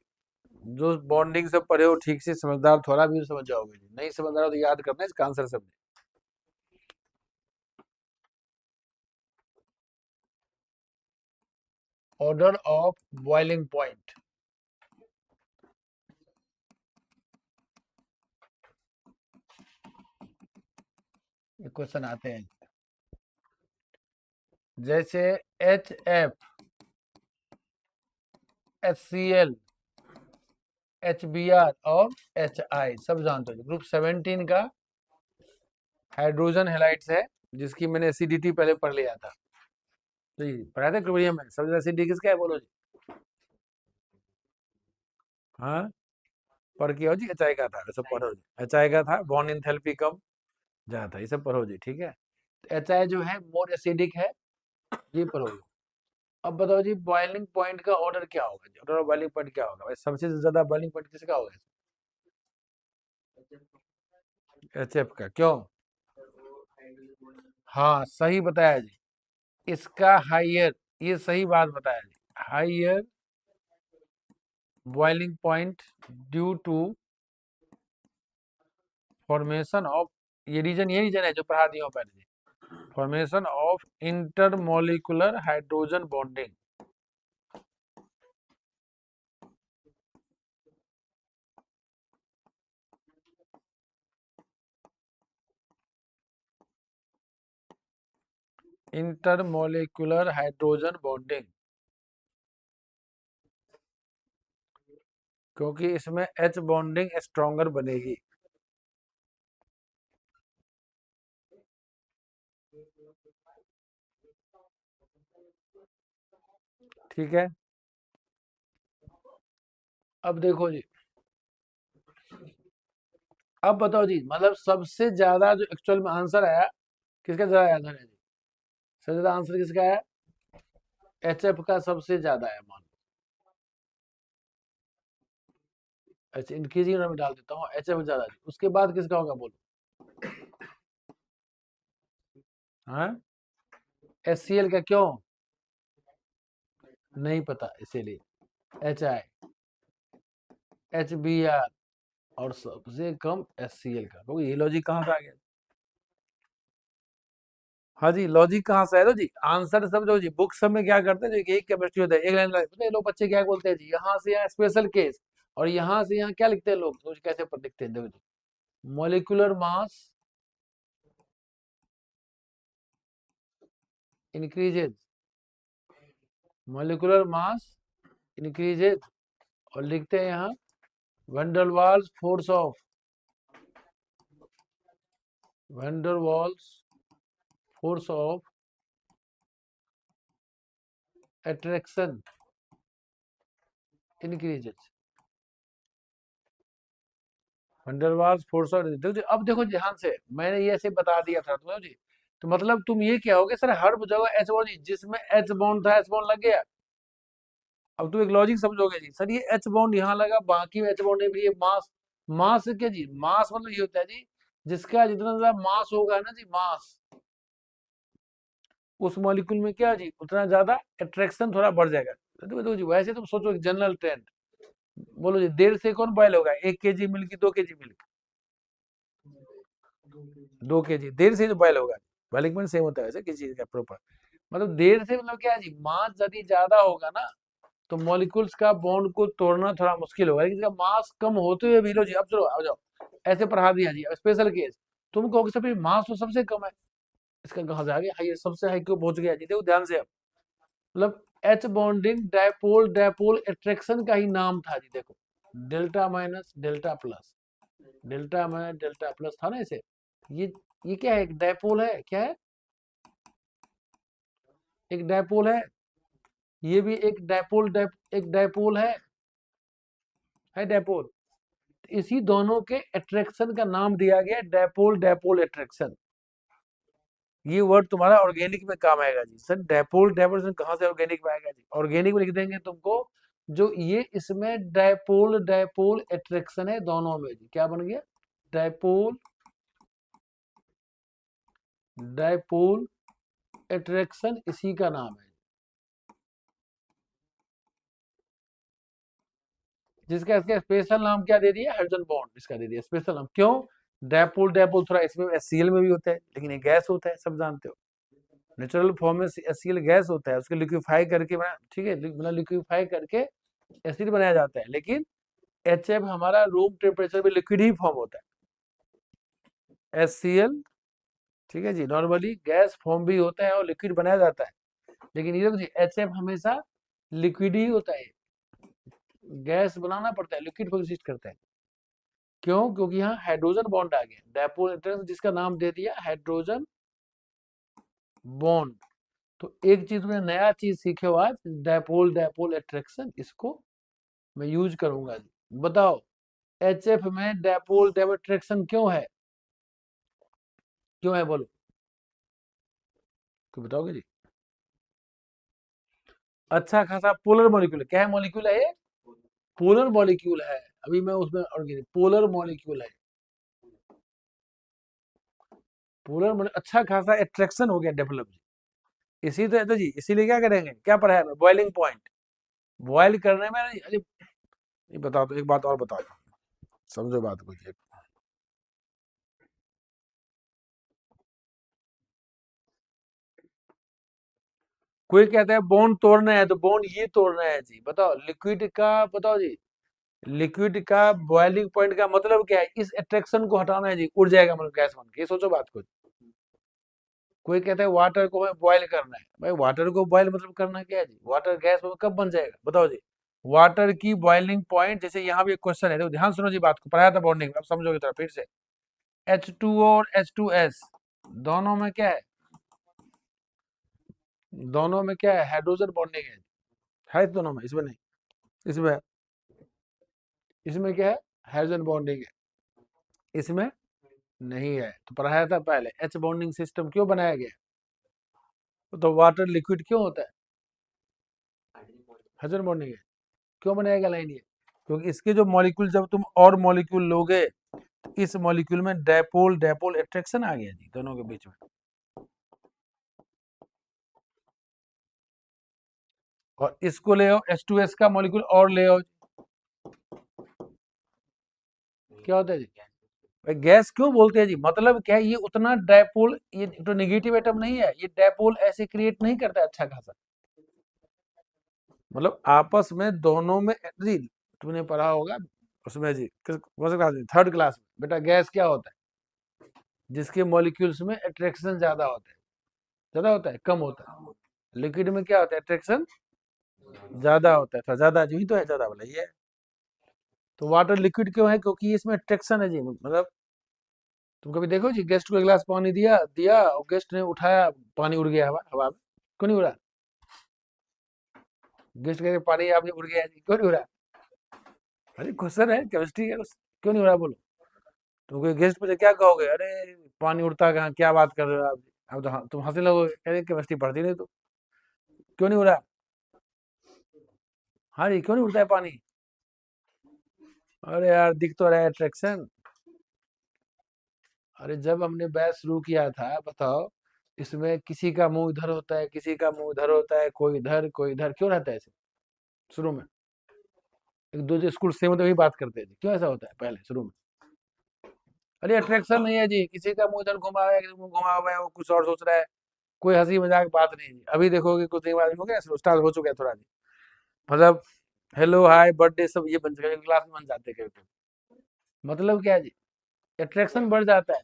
जो बॉन्डिंग से पढ़े हो ठीक से, समझदार थोड़ा भी समझ जाओगे जी, नहीं समझदार हो तो याद करना इसका आंसर सब। ऑर्डर ऑफ बॉइलिंग पॉइंट, ये क्वेश्चन आते हैं। जैसे HF, HCl, HBr और HI सब जानते हो। ग्रुप 17 का हाइड्रोजन हेलाइड्स है, जिसकी मैंने एसिडिटी पहले पढ़ लिया था। तो ये पढ़ा था क्लोरीन में सबसे एसिडिटी किसका है, बोलो जी। हाँ, पढ़ के आओ जी। HI का था, सब पढ़ो जी। HI का था, बॉन्ड एंथैल्पी कम ज्यादा था, ये सब पढ़ो जी, ठीक है। HI जो है मोर एसिडिक है, ये पढ़ो जी। अब बताओ जी, बॉइलिंग पॉइंट का ऑर्डर क्या होगा जी? ऑर्डर ऑफ बॉइलिंग पॉइंट क्या होगा भाई? सबसे ज्यादा बॉइलिंग पॉइंट किसका होगा? HF का, क्यों? हाँ, सही बताया जी। इसका हाइयर, ये सही बात बताया जी। Higher boiling point due to formation of, ये रीजन है जो पढ़ा दिया हूं पहले जी। Formation of intermolecular hydrogen bonding. Intermolecular hydrogen bonding, क्योंकि इसमें H बॉन्डिंग स्ट्रॉन्गर बनेगी। ठीक है, अब देखो जी, अब बताओ जी, मतलब सबसे ज्यादा जो एक्चुअल में आंसर आया, किसका ज्यादा आंसर है जी? सबसे ज्यादा आंसर किसका है? HF का सबसे ज्यादा है, मान। अच्छा, इंक्रीजिंग में डाल देता हूँ, HF ज्यादा जी। उसके बाद किसका होगा बोलो? हाँ, HCl का, क्यों? नहीं पता, इसीलिए। HI, HBr और सबसे कम HCl का, क्योंकि ये लॉजिक कहाँ से आ गया? हाँ जी, लॉजिक कहाँ से है? लो जी, आंसर समझो जी। बुक सब में क्या करते हैं जी, एक केमिस्ट्री होता है, एक लाइन पता है लोग बच्चे क्या बोलते हैं जी, यहाँ से यहाँ स्पेशल केस, और यहाँ से यहाँ क्या लिखते हैं लोग, सोच कैसे पर लिखते हैं, देखो जी। Molecular mass increases, molecular mass increases, और लिखते हैं यहाँ van der Waals force of, van der Waals force of attraction increases, van der Waals force of, देखो जी। अब देखो ध्यान से, मैंने ये ऐसे बता दिया था तुम्हें जी। तो मतलब तुम ये क्या होगे सर, हर जगह H बॉन्ड, जिसमें H बॉन्ड था H बॉन्ड लग गया। अब तुम एक लॉजिक समझोगे जी, सर ये H बॉन्ड यहाँ लगा, बाकी H बॉन्ड में भी ये मास, मास क्या जी? मास मतलब ये होता है जी, जिसका जितना ज्यादा मास होगा ना जी, मास, उस मॉलिक्यूल में क्या जी, उतना ज्यादा अट्रैक्शन थोड़ा बढ़ जाएगा। तो देखो जी, वैसे तुम सोचो जनरल ट्रेंड, बोलो जी, देर से कौन बॉयल होगा? 1 kg मिल्क की 2 kg मिल्क? 2 kg देर से जो बॉयल होगा। बॉइलिंग पॉइंट सेम होता है वैसे किसी चीज का प्रॉपर, मतलब देर से मतलब क्या है जी, मास यदि ज्यादा होगा ना, तो मॉलिक्यूल्स का बॉन्ड को तोड़ना थोड़ा मुश्किल होगा, लेकिन इसका मास कम होते हुए भी, लो जी अब चलो आ जाओ, ऐसे पढ़ा दिया जी। स्पेशल केस, तुम कहोगे सर मास तो सबसे कम है, इसका कहाँ से आ गया हाई, सबसे हाई क्यों पहुंच गया जी? देखो ध्यान से अब, मतलब H bonding dipole dipole attraction का ही नाम था जी। देखो, delta minus delta plus, delta minus delta plus था ना इसे। ये क्या है? एक डायपोल है, क्या है? एक डायपोल है। ये भी एक डायपोल, एक डायपोल है डायपोल। इसी दोनों के अट्रैक्शन का नाम दिया गया डायपोल डायपोल अट्रैक्शन। ये वर्ड तुम्हारा ऑर्गेनिक में काम आएगा जी। सर डायपोल डायपोल कहाँ से ऑर्गेनिक में आएगा जी? ऑर्गेनिक में लिख देंगे तुमको, जो ये इसमें डायपोल डायपोल अट्रैक्शन है दोनों में जी। क्या बन गया? डायपोल डायपोल अट्रैक्शन, इसी का नाम है, जिसका इसका स्पेशल नाम क्या दे दिया? हाइड्रोजन बॉन्ड, इसका दे दिया स्पेशल नाम। क्यों? डायपोल डायपोल थोड़ा इसमें HCl में भी होता है, लेकिन ये गैस होता है, सब जानते हो। नेचुरल फॉर्म में HCl गैस होता है, उसको लिक्विफाई करके बना, ठीक है, मतलब लिक्विफाई करके एसिड बनाया जाता है। लेकिन HF हमारा रूम टेम्परेचर पे लिक्विड ही फॉर्म होता है। HCl ठीक है जी, नॉर्मली गैस फॉर्म भी होता है और लिक्विड बनाया जाता है, लेकिन ये देखो जी HF हमेशा लिक्विड ही होता है, गैस बनाना पड़ता है, लिक्विड को रेसिस्ट करता है। क्यों? क्योंकि यहाँ हाइड्रोजन बॉन्ड आ गया, डायपोल इंटरेक्शन जिसका नाम दे दिया हाइड्रोजन बॉन्ड। तो एक चीज में नया चीज सीखे हो आज, डायपोल डायपोल अट्रैक्शन, इसको मैं यूज करूंगा जी। बताओ HF में डायपोल डायपोल अट्रैक्शन क्यों है, क्यों है बोलो, क्यों बताओगे जी? अच्छा खासा पोलर मॉलिक्यूल है, क्या है मॉलिक्यूल है ये? पोलर मॉलिक्यूल है। अभी मैं उसमें और पोलर मॉलिक्यूल है, पोलर अच्छा खासा अट्रैक्शन हो गया डेवलप जी। इसी तो जी, इसीलिए क्या करेंगे, क्या पढ़ा है बॉइलिंग पॉइंट, बॉयल करने में अरे ये बताओ तो, एक बात और बताओ, समझो बात को जी। कोई कहता है बॉन्ड तोड़ना है, तो बॉन्ड ये तोड़ना है जी, बताओ लिक्विड का, बताओ जी लिक्विड का बॉइलिंग पॉइंट का मतलब क्या है, इस अट्रैक्शन को हटाना है जी, उड़ जाएगा मतलब गैस बन के, ये सोचो बात को। कोई कहता है वाटर को हमें बॉयल करना है, भाई वाटर को बॉयल मतलब करना क्या है जी, वाटर गैस में कब बन जाएगा बताओ जी। वाटर की बॉइलिंग पॉइंट, जैसे यहाँ भी एक क्वेश्चन है, तो ध्यान सुनो जी, बात को पढ़ाया था बॉन्डिंग, अब समझोगे तो फिर से। H2O और H2S दोनों में क्या है, दोनों में क्या है, हाइड्रोजन बॉन्डिंग है दोनों में, इसमें नहीं, इसमें इसमें क्या है, हाइड्रोजन बॉन्डिंग है, इसमें नहीं है। तो पढ़ाया था पहले, H बॉन्डिंग सिस्टम क्यों बनाया गया, तो वाटर लिक्विड क्यों होता है, हाइड्रोजन बॉन्डिंग है। क्यों बनाया गया लाइन ये, क्योंकि इसके जो मॉलिक्यूल, जब तुम और मॉलिक्यूल लोगे, तो इस मॉलिक्यूल में डायपोल डायपोल अट्रैक्शन आ गया जी दोनों के बीच में। और इसको ले आओ H2S का मॉलिक्यूल और ले आओ, क्या होता है जी, भाई गैस क्यों बोलते हैं जी, मतलब क्या है, ये उतना डायपोल, ये तो नेगेटिव एटम नहीं है, ये डायपोल ऐसे क्रिएट नहीं करता है अच्छा खासा, मतलब आपस में दोनों में जी। तुमने पढ़ा होगा उसमें जी, कौन सा क्लास में, थर्ड क्लास में, बेटा गैस क्या होता है, जिसके मॉलिक्यूल्स में अट्रैक्शन ज्यादा होता है, ज्यादा होता है कम होता है, लिक्विड में क्या होता है, अट्रैक्शन ज्यादा होता है, ज्यादा जो ही तो है, ज्यादा वाला ये है। तो वाटर लिक्विड क्यों है, क्योंकि इसमें अट्रैक्शन है जी, मतलब तुम कभी देखो जी, गेस्ट को एक गिलास पानी दिया दिया और गेस्ट ने उठाया, पानी उड़ गया हवा हवा में, क्यों नहीं उड़ा, गेस्ट कह पानी आपने उड़ गया जी, क्यों नहीं उड़ा, अरे क्वेश्चन है केमिस्ट्री है, क्यों नहीं उड़ा बोलो। तो कोई गेस्ट पूछे क्या कहोगे, अरे पानी उड़ता कहाँ, क्या बात कर रहे हो आप, अब तो तुम हंसने लगोगे, अरे केमिस्ट्री पढ़ती नहीं तो, क्यों नहीं उड़ा, हाँ जी क्यों नहीं उड़ता है पानी, अरे यार दिख तो रहा है अट्रैक्शन। अरे जब हमने बैच शुरू किया था, बताओ इसमें किसी का मुंह इधर होता है, किसी का मुंह इधर होता है, कोई इधर कोई इधर, क्यों रहता है ऐसे शुरू में, एक दूसरे स्कूल सेम तो भी बात करते थे, क्यों ऐसा होता है पहले शुरू में, अरे अट्रैक्शन नहीं है जी, किसी का मुंह इधर घुमा हुआ है, किसी का मुंह घुमा हुआ है, वो कुछ और सोच रहा है, कोई हंसी मजाक बात नहीं जी। अभी देखोगे कुछ दिन बाद हो गया, स्टार्ट हो चुका है थोड़ा जी, मतलब हेलो हाय बर्थडे सब ये बन चुका है, क्लास में बन जाते हैं कभी, मतलब क्या है जी, अट्रैक्शन बढ़ जाता है।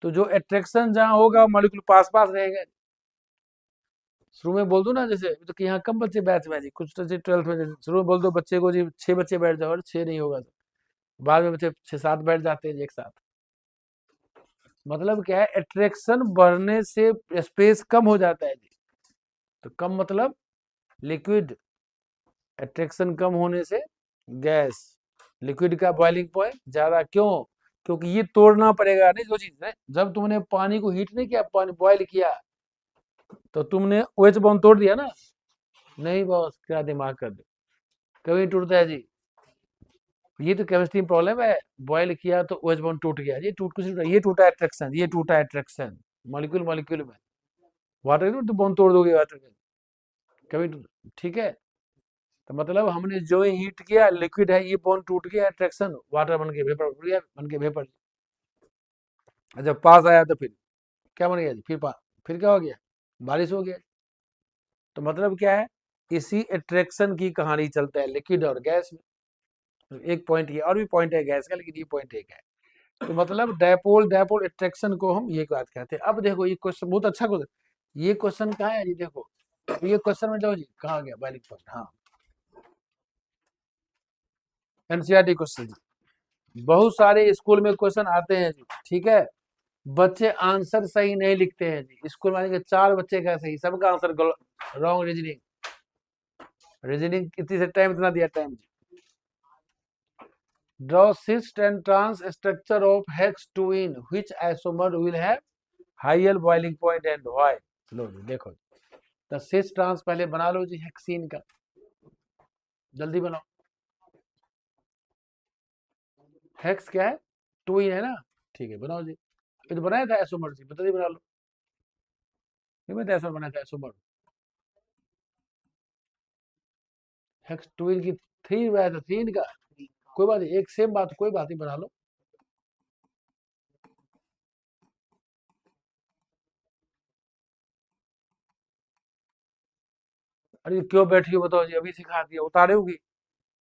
तो जो अट्रैक्शन जहाँ होगा मॉलिक्यूल पास पास रहेगा। शुरू में बोल दो ना, जैसे तो कि यहाँ कम बच्चे बैच में है जी, कुछ तो जी 12th में, जैसे शुरू में बोल दो बच्चे को जी 6 बच्चे बैठ जाओ, और 6 नहीं होगा तो बाद में बच्चे 6-7 बैठ जाते हैं जी एक साथ। मतलब क्या है, अट्रैक्शन बढ़ने से स्पेस कम हो जाता है जी, तो कम मतलब लिक्विड, अट्रैक्शन कम होने से गैस, लिक्विड का बॉइलिंग पॉइंट ज्यादा, क्यों? क्योंकि ये तोड़ना पड़ेगा नहीं, जो चीज है, जब तुमने पानी को हीट नहीं किया, पानी बॉयल किया, तो तुमने OH बॉन्ड तोड़ दिया ना, नहीं बॉस क्या दिमाग कर दे, कभी टूटता है जी, ये तो केमिस्ट्री प्रॉब्लम है, बॉयल किया तो OH बॉन्ड टूट गया, ये टूट कुछ नहीं टूटा, ये टूटा अट्रैक्शन, ये टूटा अट्रैक्शन, मॉलिक्यूल मॉलिक्यूल में, वाटर में तो बॉन्ड तोड़ दोगे वाटर में, कभी ठीक है। तो मतलब हमने जो हीट किया, लिक्विड है, ये बॉन्ड टूट गया, अट्रैक्शन वाटर बन के वेपर उड़ गया, बन के वेपर, जब पास आया तो फिर क्या बन गया जी, फिर क्या हो गया, बारिश हो गया। तो मतलब क्या है, इसी अट्रैक्शन की कहानी चलता है लिक्विड और गैस में। तो एक पॉइंट ये और भी पॉइंट है गैस का, लेकिन ये पॉइंट एक है। तो मतलब डायपोल डायपोल अट्रैक्शन को हम ये बात कहते हैं। अब देखो ये क्वेश्चन बहुत अच्छा क्वेश्चन, ये क्वेश्चन कहाँ है जी, देखो ये क्वेश्चन में जाओ जी, कहाँ गया बालिक पॉइंट, हाँ एनसीईआरटी क्वेश्चन जी, बहुत सारे स्कूल में क्वेश्चन आते हैं जी, ठीक है। बच्चे आंसर सही नहीं लिखते हैं जी, स्कूल में 4 बच्चे का सही, सबका आंसर रॉन्ग। रीजनिंग, रीजनिंग कितनी से टाइम, इतना दिया time ji. Draw cyst and trans structure of hex twin. Which isomer will have higher boiling point and why? लो जी देखो, तो सिस ट्रांस पहले बना लो जी, हेक्सीन का, जल्दी बनाओ। हेक्स क्या है, ट्विन है ना, ठीक है बनाओ जी। ये तो बनाया था आइसोमर जी, बता दी बना लो। नहीं मैं आइसोमर बनाया था, आइसोमर हेक्स ट्विन की थ्री बनाया था, तीन का, कोई बात नहीं, एक सेम बात, कोई बात नहीं बना लो। अरे क्यों बैठी हो बताओ जी, अभी सिखा दिया, उतारे होगी,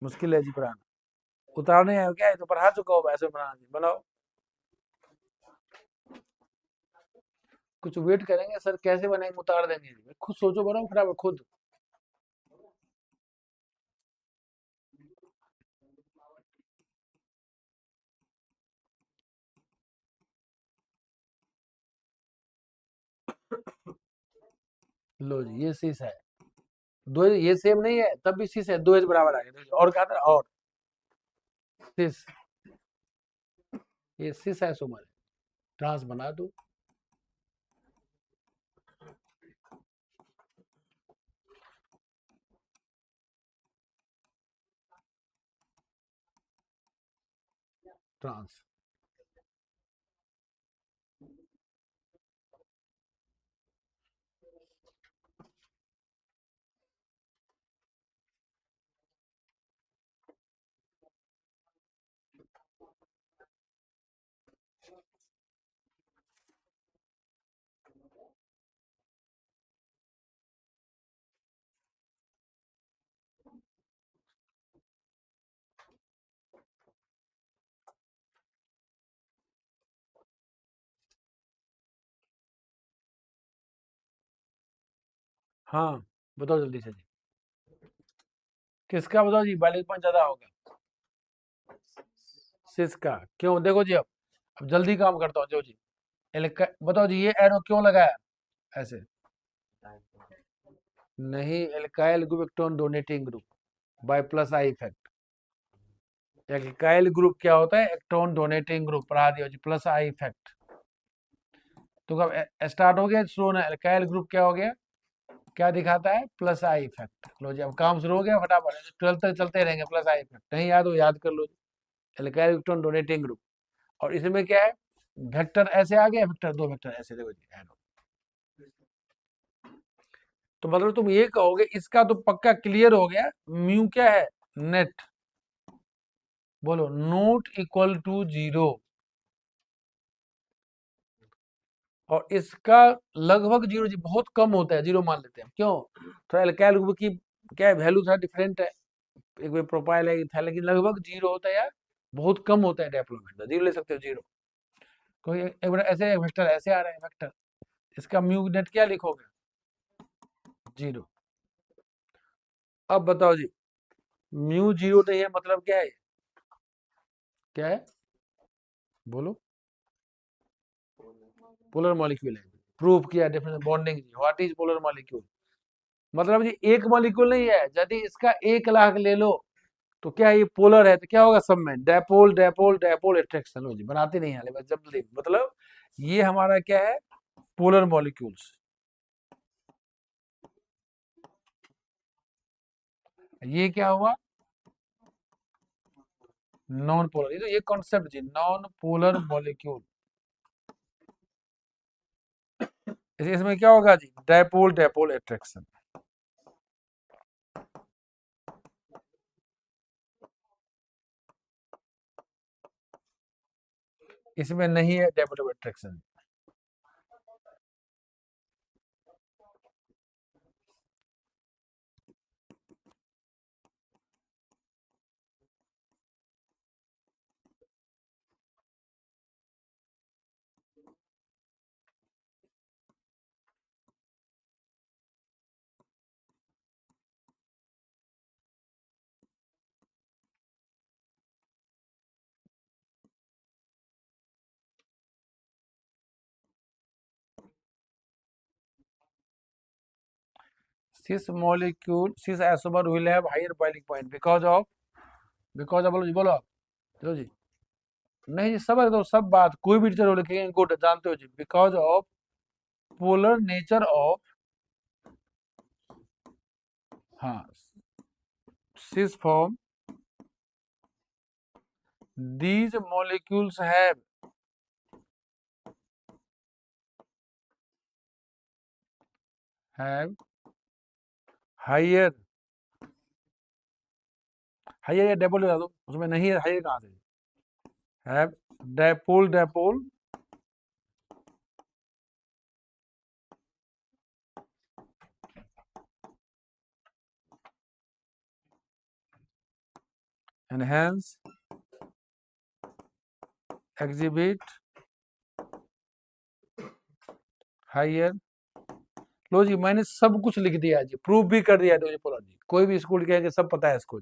मुश्किल है जी पढ़ाना, उतारने आए हो क्या, ये तो पढ़ा चुका हो, ऐसे बनाना जी, बनाओ। कुछ वेट करेंगे सर, कैसे बनाएंगे, उतार देंगे जी, खुद सोचो, बनाओ फटाफट खुद। लो जी ये शीश है, दो ये सेम नहीं है, तब भी शीश है, दो एज बराबर आ गया, और कहा था और शीश, ये शीश है सुमन, ट्रांस बना दो। ट्रांस, हाँ बताओ जल्दी से जी, किसका बताओ जी, बैलेंस पॉइंट ज्यादा होगा, शीश का, क्यों, देखो जी अब जल्दी काम करता हूँ जो जी, बताओ जी ये एरो क्यों लगाया ऐसे, नहीं alkyl group electron donating group by plus I effect, alkyl group क्या होता है, इलेक्ट्रॉन डोनेटिंग ग्रुप, पढ़ा दिया जी, प्लस आई इफेक्ट। तो कब स्टार्ट हो गया, शुरू होना, एल्काइल ग्रुप क्या हो गया, क्या दिखाता है, प्लस आई इफेक्ट। लो जी अब काम शुरू हो गया, फटाफट 12 तक चलते रहेंगे, प्लस आई इफेक्ट नहीं याद हो, याद कर लो जी, एल्काइल इलेक्ट्रॉन डोनेटिंग ग्रुप। और इसमें क्या है, वेक्टर ऐसे आ गया, वेक्टर दो वेक्टर ऐसे, देखो जी add हो। तो मतलब तुम ये कहोगे, इसका तो पक्का क्लियर हो गया, म्यू क्या है, नेट, बोलो नोट इक्वल टू 0, और इसका लगभग 0 जी, बहुत कम होता है, 0 मान लेते हैं, क्यों, थोड़ा एल्काइल ग्रुप की क्या है, वैल्यू थोड़ा डिफरेंट है, एक वे प्रोपाइल है था, लेकिन लगभग 0 होता है यार, बहुत कम होता है डेवलपमेंट, 0 ले सकते हो 0, कोई एक बार ऐसे वेक्टर ऐसे आ रहे हैं वेक्टर, इसका म्यू नेट क्या लिखोगे, 0। अब बताओ जी, म्यू 0 नहीं है, मतलब क्या है, क्या है, बोलो, पोलर मॉलिक्यूल है, प्रूव किया definition bonding, what is polar molecule, मतलब जी एक मॉलिक्यूल नहीं है, यदि इसका 1 लाख ले लो तो क्या है, ये पोलर है, तो क्या होगा सब में, डायपोल डायपोल डायपोल अट्रैक्शन, हो जी बनाते नहीं है, बस जब मतलब ये हमारा क्या है, पोलर मॉलिक्यूल्स, ये क्या हुआ, नॉन पोलर, ये तो ये कॉन्सेप्ट जी, नॉन पोलर मॉलिक्यूल, इसमें क्या होगा जी, डायपोल डायपोल अट्रैक्शन, इसमें नहीं है dipole attraction. cis molecule cis isomer will have higher boiling point because of बोलो आप चलो जी नहीं जी सब एकदम सब बात कोई भी टीचर लिखेंगे गुड जानते हो जी because of polar nature of हाँ cis form these molecules have higher higher या डेपोल लगा दो उसमें नहीं है हाइयर कहाँ से have dipole and hence exhibit higher लो जी मैंने सब कुछ लिख दिया जी प्रूव भी कर दिया जी पोलर जी कोई भी स्कूल कहे कि सब पता है इसको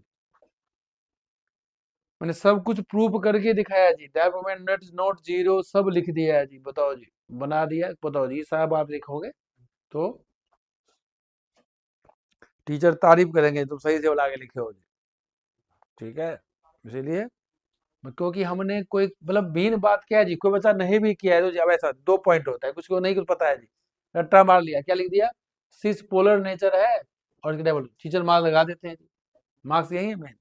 मैंने सब कुछ प्रूव करके दिखाया जी डेवलपमेंट नॉट जीरो सब लिख दिया है जी बताओ जी बना दिया बताओ जी साहब आप लिखोगे तो टीचर तारीफ करेंगे तुम सही से बना के लिखे हो जी ठीक है इसीलिए क्योंकि हमने कोई मतलब मेन बात क्या है जी कोई बच्चा नहीं भी किया है तो जी अब ऐसा 2 पॉइंट होता है कुछ को नहीं कुछ पता है जी रट्टा मार लिया क्या लिख दिया सिस पोलर नेचर है और इसके डबल टीचर मार्क्स लगा देते हैं जी मार्क्स यही है मेन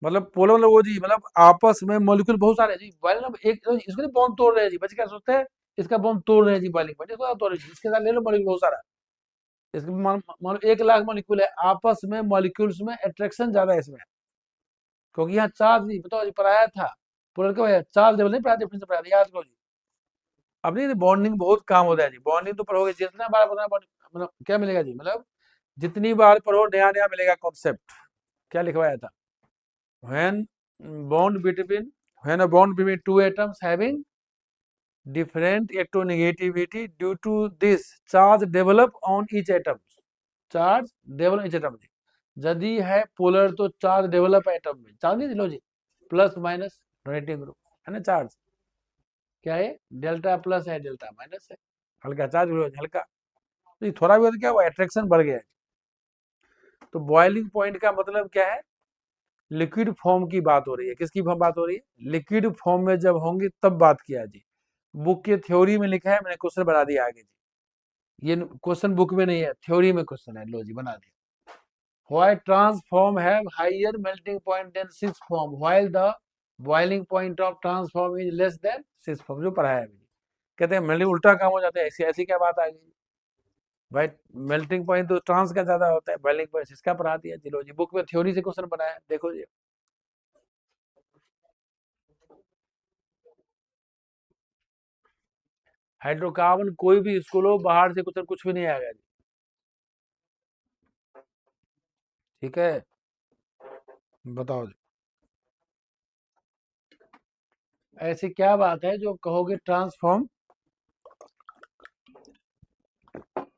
मतलब पोलर मतलब वो जी मतलब आपस में मॉलिक्यूल बहुत सारे हैं जी मतलब एक इसको नहीं बॉन्ड तोड़ रहे हैं जी बच्चे क्या सोचते हैं इसका बॉन्ड तोड़ रहे हैं जी बॉइलिंग पॉइंट इसको तोड़ रहे हैं इसके साथ ले लो मॉलिक्यूल बहुत सारा इसके मान लो 1 लाख मॉलिक्यूल है आपस में मॉलिक्यूल्स में अट्रैक्शन ज्यादा है इसमें क्योंकि यहाँ चार्ज नहीं बताओ जी पढ़ाया था पोलर का चार्ज लेवल नहीं पढ़ाया डिफरेंस से पढ़ाया याद करो जी अब नहीं बॉन्डिंग बहुत काम होता है जी बॉन्डिंग तो पढ़ोगे जितना बार पढ़ना मतलब क्या मिलेगा जी मतलब जितनी बार पढ़ो नया नया मिलेगा कॉन्सेप्ट क्या लिखवाया था when bond between when a bond between two atoms having different electronegativity due to this charge develop on each atom charge develop each atom यदि है पोलर तो चार्ज डेवलप एटम में चार्ज नहीं लो जी प्लस माइनस डोनेटिंग ग्रुप है ना charge क्या है delta plus है डेल्टा माइनस है हल्का चार्ज हल्का तो थोड़ा भी क्या हुआ अट्रैक्शन बढ़ गया है तो बॉइलिंग पॉइंट का मतलब क्या है लिक्विड फॉर्म की बात हो रही है किसकी बात हो रही है लिक्विड फॉर्म में जब होंगे तब बात किया जी बुक के थ्योरी में लिखा है मैंने क्वेश्चन बना दिया आगे जी ये क्वेश्चन बुक में नहीं है थ्योरी में क्वेश्चन है लो जी बना दिया Why transform have higher melting point than cis form while the boiling point of transform is less than cis form जो पढ़ाया है कहते हैं मेल्टिंग उल्टा काम हो जाता है ऐसी ऐसी क्या बात आ गई भाई मेल्टिंग पॉइंट तो ट्रांस का ज्यादा होता है बॉइलिंग पॉइंट इसका पढ़ा दिया जी लो जी बुक में थ्योरी से क्वेश्चन बनाया देखो जी हाइड्रोकार्बन कोई भी स्कूल हो बाहर से कुछ भी नहीं आएगा जी ठीक है बताओ जी ऐसी क्या बात है जो कहोगे ट्रांसफॉर्म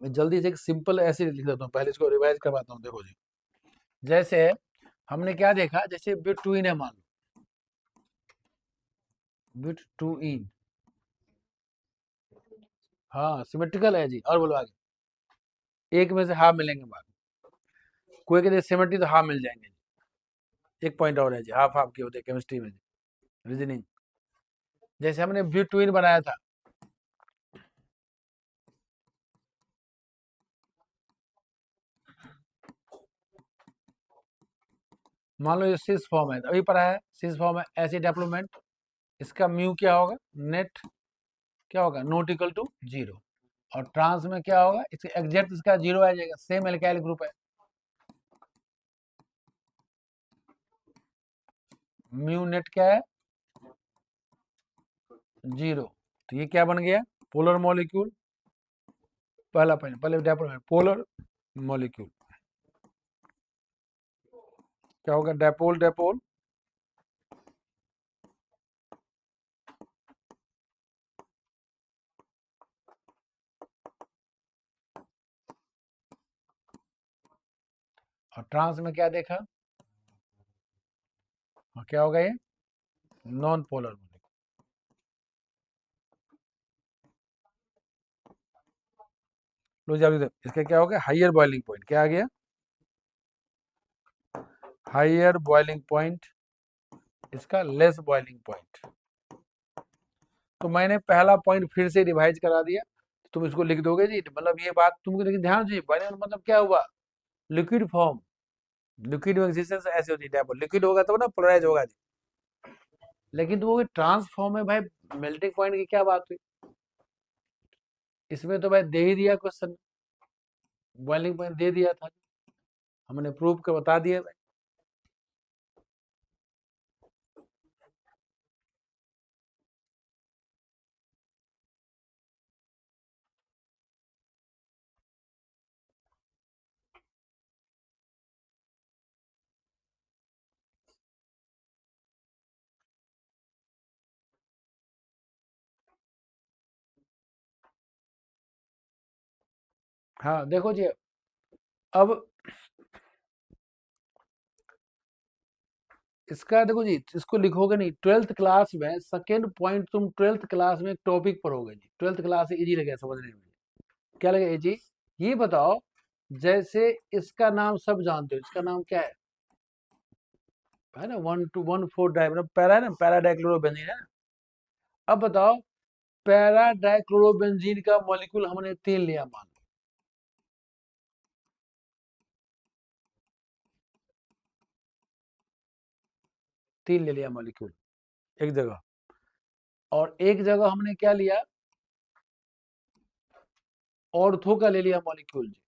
मैं जल्दी से एक सिंपल ऐसे लिख देता हूँ पहले इसको रिवाइज करवाता हूँ देखो जी जैसे हमने क्या देखा जैसे बिट टू इन है मान लो बिट टू इन हाँ सिमेट्रिकल है जी और बोलो आगे एक में से हाफ मिलेंगे बाद कोई कहते सिमेट्री तो हाफ मिल जाएंगे एक पॉइंट और है जी हाफ हाफ के होते केमिस्ट्री में रीजनिंग जैसे हमने बिट टू इन बनाया था मान लो ये सिस फॉर्म है अभी पढ़ा है सिस फॉर्म है ऐसे डेवलपमेंट इसका म्यू क्या होगा नेट क्या होगा नॉट इक्वल टू जीरो और ट्रांस में क्या होगा इसका एग्जैक्ट इसका जीरो आ जाएगा सेम एल्काइल ग्रुप है म्यू नेट क्या है जीरो तो ये क्या बन गया पोलर मॉलिक्यूल पहला पहले पहले डेवलपमेंट पोलर मॉलिक्यूल क्या होगा डेपोल डेपोल और ट्रांस में क्या देखा और क्या होगा ये नॉन पोलर मॉलिक्यूल लो जल्दी से, इसका क्या हो गया, हाइयर बॉइलिंग पॉइंट, क्या आ गया, हाइयर बॉइलिंग पॉइंट, इसका लेस बॉइलिंग पॉइंट। तो मैंने पहला पॉइंट फिर से रिवाइज करा दिया, तुम इसको लिख दोगे जी, मतलब ये बात तुमको, लेकिन ध्यान दीजिए, बॉइलिंग मतलब क्या हुआ, लिक्विड फॉर्म, लिक्विड एक्सिस्टेंस ऐसे होती है, लिक्विड होगा तो ना पोलराइज होगा जी, लेकिन तो वो ट्रांसफॉर्म है भाई, मेल्टिंग पॉइंट की क्या बात हुई, इसमें तो भाई दे ही दिया क्वेश्चन, बॉइलिंग पॉइंट दे दिया था, हमने प्रूव कर बता दिया भाई। हाँ देखो जी, अब इसका देखो जी, इसको लिखोगे नहीं, ट्वेल्थ क्लास में सेकेंड पॉइंट तुम ट्वेल्थ क्लास में एक टॉपिक पढ़ोगे जी, ट्वेल्थ क्लास से इजी लगे समझने में, क्या लगे इजी, ये बताओ, जैसे इसका नाम सब जानते हो, इसका नाम क्या है ना, 1,2,1,4 डाई, मतलब पैरा है ना, पैरा डाइक्लोरोबेंजीन है ना। अब बताओ, पैरा डाइक्लोरोबेंजीन का मॉलिक्यूल हमने 3 लिया, मान लो 3 ले लिया मॉलिक्यूल एक जगह, और एक जगह हमने क्या लिया, ऑर्थो का ले लिया मॉलिक्यूल जी,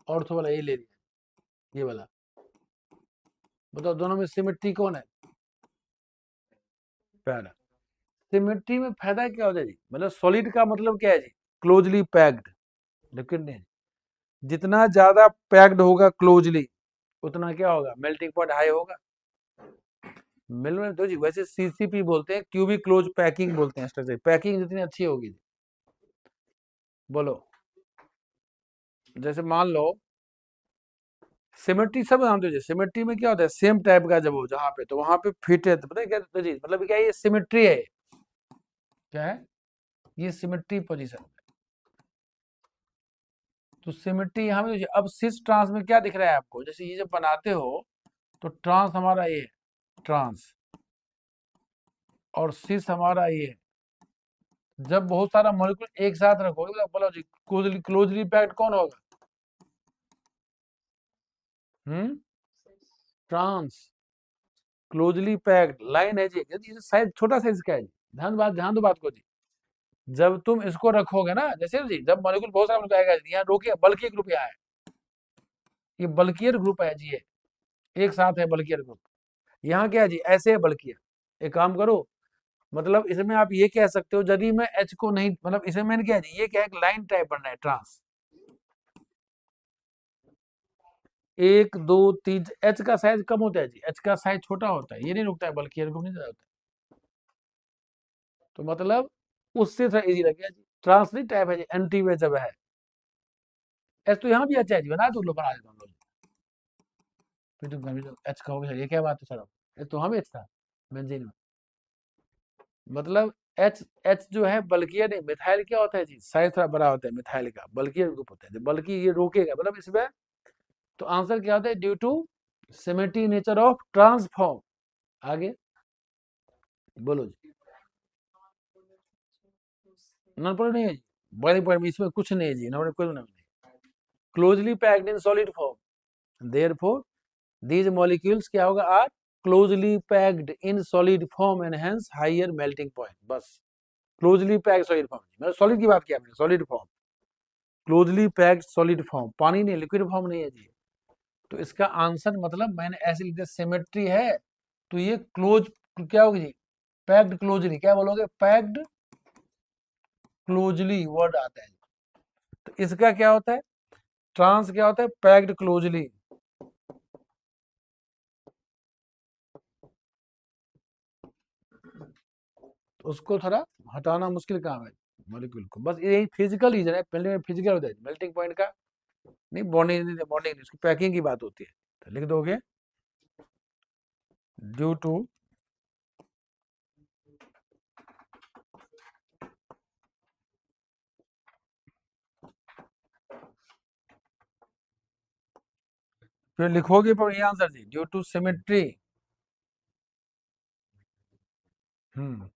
ऑर्थो वाला ये ले लिया, ये वाला, बताओ दोनों में सिमेट्री कौन है, पैरा। सिमेट्री में फायदा क्या होता है जी, मतलब सॉलिड का मतलब क्या है जी, क्लोजली पैक्ड, लिक्विड नहीं, जितना ज्यादा पैक्ड होगा क्लोजली, उतना क्या होगा, मेल्टिंग पॉइंट हाई होगा, मिल में तो जी, वैसे सीसीपी बोलते हैं, क्यूबिक क्लोज पैकिंग बोलते हैं, स्ट्रक्चर पैकिंग जितनी अच्छी होगी, बोलो, जैसे मान लो सिमेट्री सब जानते हो, सिमेट्री में क्या होता है, सेम टाइप का जब हो जहाँ पे, तो वहां पे फिट है, तो पता है क्या तो जी, मतलब क्या ये सिमेट्री है, क्या है, ये सिमेट्री पोजीशन, तो सिमेट्री यहाँ पे अब सिस ट्रांस में क्या दिख रहा है आपको, जैसे ये जब बनाते हो तो ट्रांस हमारा ये, ट्रांस, और सिस हमारा ये, जब बहुत सारा मॉलिक्यूल एक साथ रखोगे तो बोलो जी, क्लोजली क्लोजली पैक्ड कौन होगा, ट्रांस, क्लोजली पैक्ड लाइन है जी, ये साइज छोटा साइज का है जी, ध्यान दो बात को जी, जब तुम इसको रखोगे ना, जैसे जी जब मॉलिक्यूल बहुत सारा मॉलिक्यूल आएगा, यहाँ रोकिए, बल्कि ग्रुप यहाँ है, ये बल्कियर ग्रुप है जी, ये एक साथ है बल्कियर ग्रुप, यहाँ क्या है जी, ऐसे है बल्कियर, एक काम करो, मतलब इसमें आप ये कह सकते हो, यदि मैं एच को नहीं, मतलब इसमें मैंने क्या है जी, ये क्या है, लाइन टाइप बनना है, ट्रांस, 1 2 3, एच का साइज कम होता है जी, एच का साइज छोटा होता है, ये नहीं रुकता है, बल्कियर ग्रुप नहीं होता है, तो मतलब उससे थोड़ा इजी लग गया जी, ट्रांस नहीं टाइप है जी, एंटी में जब है, एच तो यहाँ भी अच्छा है जी, बना दो लो, बना देता हूँ लो। फिर तुम कभी एच कहोगे सर ये क्या बात है सर, ये तो हम एच था बेंजीन में, मतलब एच, एच जो है बल्कियर नहीं, मिथाइल क्या होता है जी, साइज थोड़ा बड़ा होता है मिथाइल का, बल्कियर ग्रुप होता है, बल्कि ये रोकेगा, मतलब इसमें, तो आंसर क्या होता है, due to symmetry nature of transform, आगे बोलो जी, नॉन पोलर नहीं है जी, बॉइलिंग पॉइंट में इसमें कुछ नहीं है जी, नॉन कुछ नहीं, closely packed in solid form, therefore these molecules क्या होगा, are closely packed in solid form and hence higher melting point, बस closely packed solid form, मतलब solid की बात किया हमने, solid form, closely packed solid form, पानी नहीं, liquid form नहीं है जी, तो इसका आंसर मतलब मैंने ऐसे लिख दिया, सिमेट्री है, तो ये क्लोज क्या होगी जी, पैक्ड क्लोजली, क्या बोलोगे, पैक्ड क्लोजली वर्ड आता है, तो इसका क्या होता है, ट्रांस क्या होता है, पैक्ड क्लोजली, तो उसको थोड़ा हटाना मुश्किल काम है मॉलिक्यूल को, बस यही फिजिकल रीजन है, पहले फिजिकल होता है मेल्टिंग पॉइंट का, नहीं बॉन्डिंग नहीं, बॉन्डिंग नहीं, उसकी पैकिंग की बात होती है, तो लिख दोगे, ड्यू टू फिर लिखोगे पर ये आंसर जी, due to symmetry. Hmm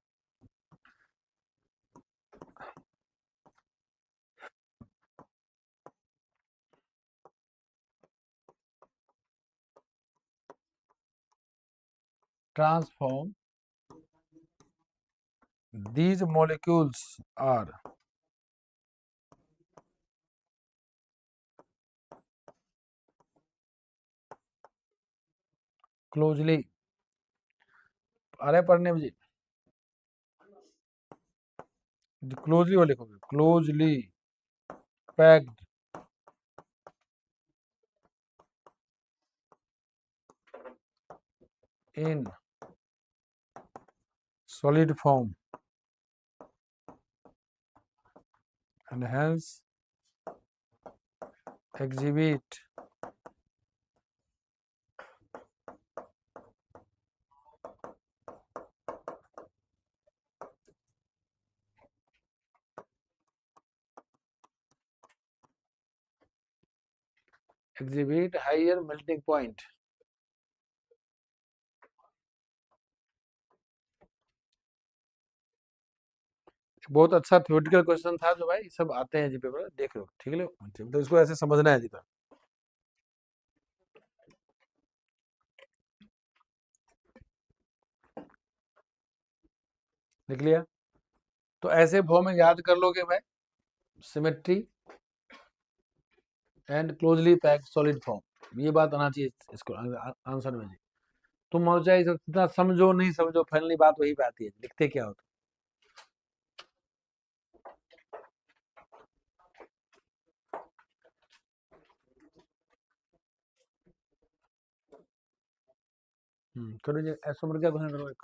transform these molecules are closely, अरे पढ़ने में जी, क्लोजली वो लिखोगे, closely packed in solid form and hence exhibit higher melting point। बहुत अच्छा थ्योरेटिकल क्वेश्चन था जो भाई सब आते हैं जी पेपर, देख लो ठीक है, तो इसको ऐसे समझना है जी। तो देख लिया, तो ऐसे फॉर्म में याद कर लोगे भाई, symmetry and closely packed solid form, ये बात आना चाहिए इसको आंसर में जी। तुम हो चाहे इतना समझो नहीं समझो, फाइनली बात वही पे आती है, लिखते क्या हो तो। करो जी, ऐसा क्या क्वेश्चन करो एक।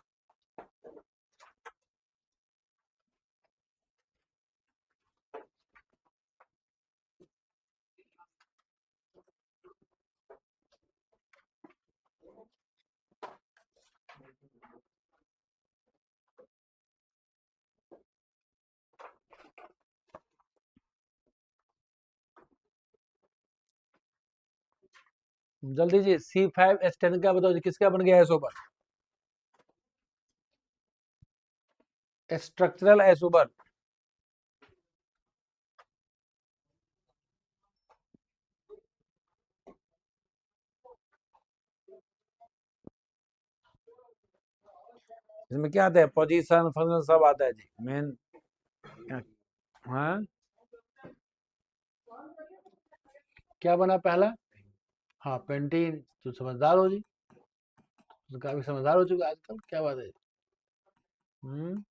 जल्दी जी, C5H10 का बताओ जी, किसका बन गया एसोबर, स्ट्रक्चरल एसोबर। इसमें क्या आता है, पोजीशन फंक्शन सब आता है जी, मेन। हाँ, क्या बना पहला, हाँ पेंटीन, तो समझदार हो जी, तो काफी समझदार हो चुका आजकल, क्या बात है। हम्म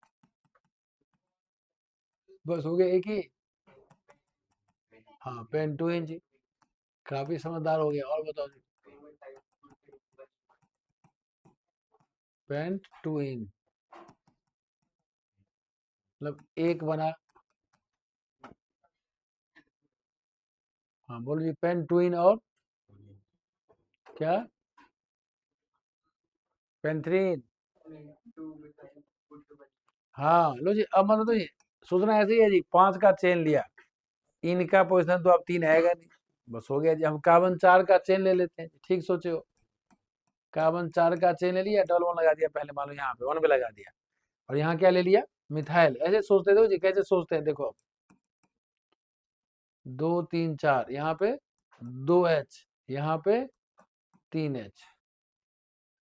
बस हो गया एक ही, हाँ पेंटुइन जी, काफी समझदार हो गया, और बताओ जी। पेंटुइन मतलब एक बना, हाँ बोलो जी, पेंटुइन और क्या, पेंथ्रीन। हाँ लो जी, अब मतलब तो ये सोचना ऐसे ही है जी, 5 का चेन लिया, इनका पोजिशन तो अब 3 आएगा नहीं, बस हो गया जी, हम कार्बन 4 का चेन ले लेते हैं, ठीक सोचे हो, कार्बन 4 का चेन ले लिया, डबल 1 लगा दिया, पहले मान लो यहाँ पे 1 पे लगा दिया, और यहाँ क्या ले लिया, मिथाइल, ऐसे सोचते थे जी, कैसे सोचते हैं देखो, 2 3 4 यहाँ पे 2H, यहाँ पे 3H,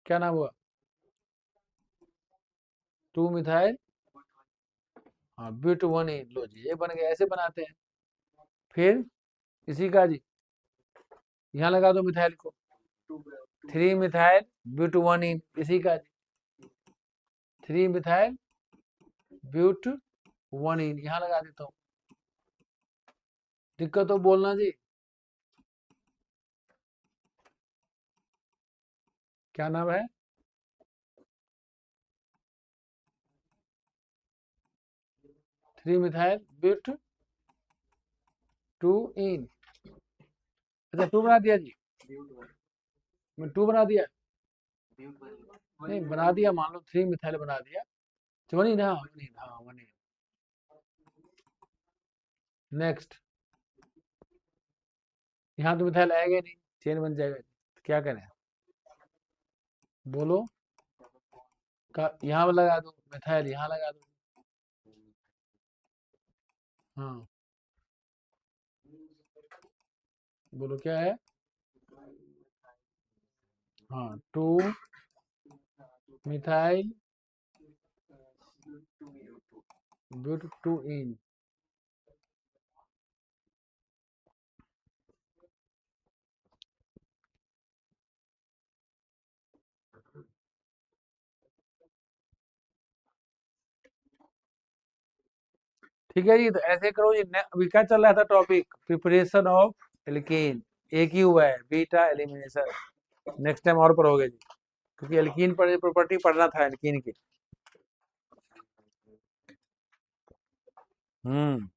क्या नाम हुआ, 2 मिथाइल, हाँ ब्यूट 1 लो जी, ये बन गया, ऐसे बनाते हैं। फिर इसी का जी, यहाँ लगा दो मिथाइल को, 3 मिथाइल ब्यूट 1 इसी का जी, 3 मिथाइल ब्यूट 1 यहाँ लगा देता हूँ, दिक्कत हो बोलना जी, क्या नाम है, 3 मिथाइल ब्यूट 2 अच्छा 2 बना दिया जी, मैं 2 बना दिया, नहीं बना दिया, मान लो 3 मिथाइल बना दिया, तो 1 हाँ 1 हाँ 1। नेक्स्ट, यहाँ तो मिथाइल आएगा नहीं, चेन बन जाएगा, क्या करें? बोलो। का यहाँ लगा दो, मिथाइल यहाँ लगा दो। हाँ, बोलो क्या है? हाँ, टू मिथाइल ब्यूट टू इन। ठीक है जी, तो ऐसे करो जी। अभी क्या चल रहा था टॉपिक? Preparation of alkene. एक ही हुआ है, बीटा एलिमिनेशन। नेक्स्ट टाइम और पढ़ोगे जी, क्योंकि एल्कीन पर प्रॉपर्टी पढ़ना था एल्कीन की। हम्म।